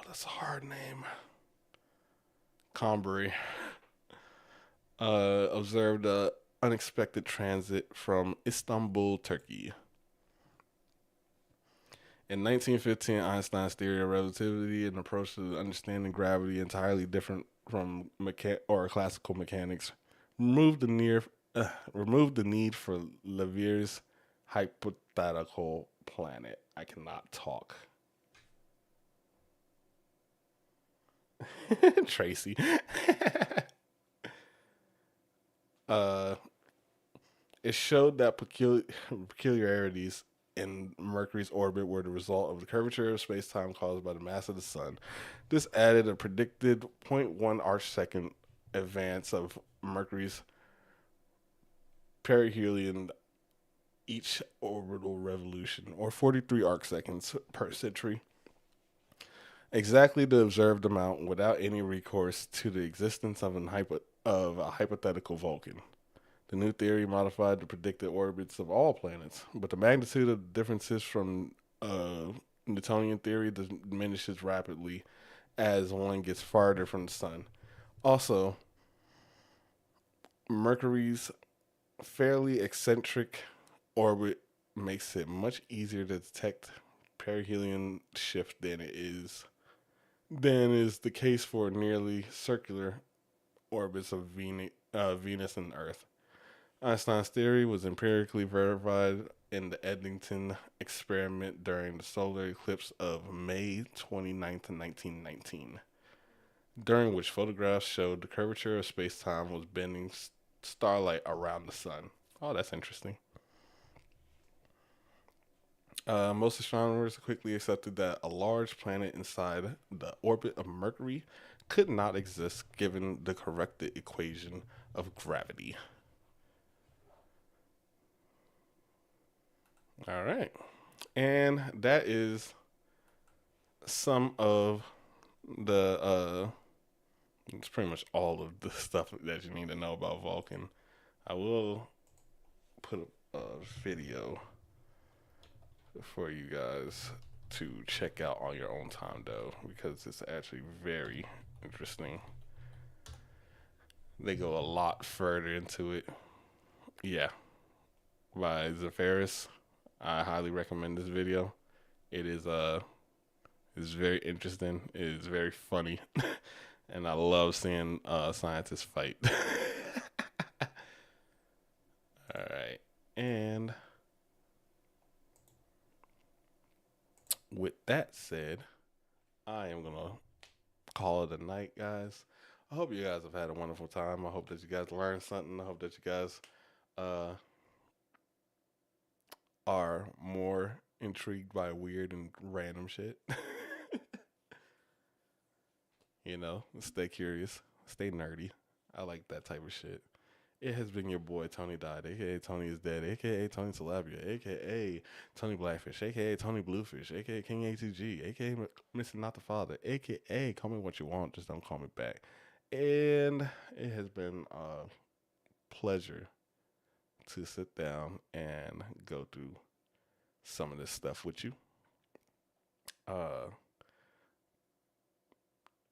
that's a hard name, Combray, observed an unexpected transit from Istanbul, Turkey. In 1915, Einstein's theory of relativity, an approach to understanding gravity entirely different from classical mechanics, removed the need for Levier's hypothetical planet. I cannot talk. Tracy. It showed that peculiarities in Mercury's orbit were the result of the curvature of space-time caused by the mass of the sun. This added a predicted 0.1 arcsecond advance of Mercury's perihelion each orbital revolution, or 43 arcseconds per century. Exactly the observed amount without any recourse to the existence of a hypothetical Vulcan. The new theory modified the predicted orbits of all planets, but the magnitude of differences from Newtonian theory diminishes rapidly as one gets farther from the sun. Also, Mercury's fairly eccentric orbit makes it much easier to detect perihelion shift than is the case for nearly circular orbits of Venus and Earth. Einstein's theory was empirically verified in the Eddington experiment during the solar eclipse of May 29th, 1919, during which photographs showed the curvature of space-time was bending starlight around the sun. Oh, that's interesting. Most astronomers quickly accepted that a large planet inside the orbit of Mercury could not exist given the corrected equation of gravity. All right. And that is some of the it's pretty much all of the stuff that you need to know about Vulcan. I will put a video for you guys to check out on your own time though, because it's actually very interesting. They go a lot further into it. Yeah. By Zephyrus. I highly recommend this video. It is it's very interesting. It is very funny. And I love seeing scientists fight. Alright. And with that said, I am gonna call it a night, guys. I hope you guys have had a wonderful time. I hope that you guys learned something. I hope that you guys are more intrigued by weird and random shit. You know, stay curious, stay nerdy. I like that type of shit. It has been your boy Tony Died, aka Tony is Dead, aka Tony Salabia, aka Tony Blackfish, aka Tony Bluefish, aka King A2G, aka Mr. Not the Father, aka call me what you want, just don't call me back. And it has been a pleasure to sit down and go through some of this stuff with you.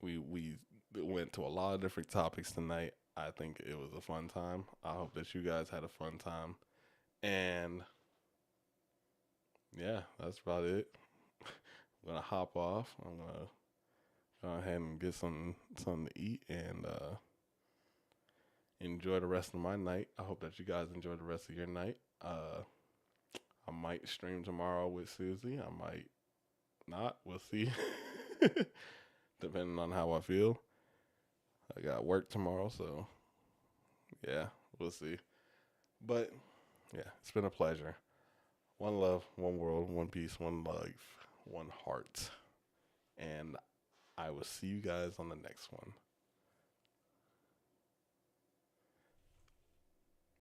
We went to a lot of different topics tonight. I think it was a fun time. I hope that you guys had a fun time. And yeah, that's about it. I'm gonna hop off. I'm gonna go ahead and get something to eat and enjoy the rest of my night. I hope that you guys enjoy the rest of your night. I might stream tomorrow with Susie. I might not. We'll see. Depending on how I feel. I got work tomorrow, so yeah, we'll see. But yeah, it's been a pleasure. One love, one world, one peace, one life, one heart. And I will see you guys on the next one.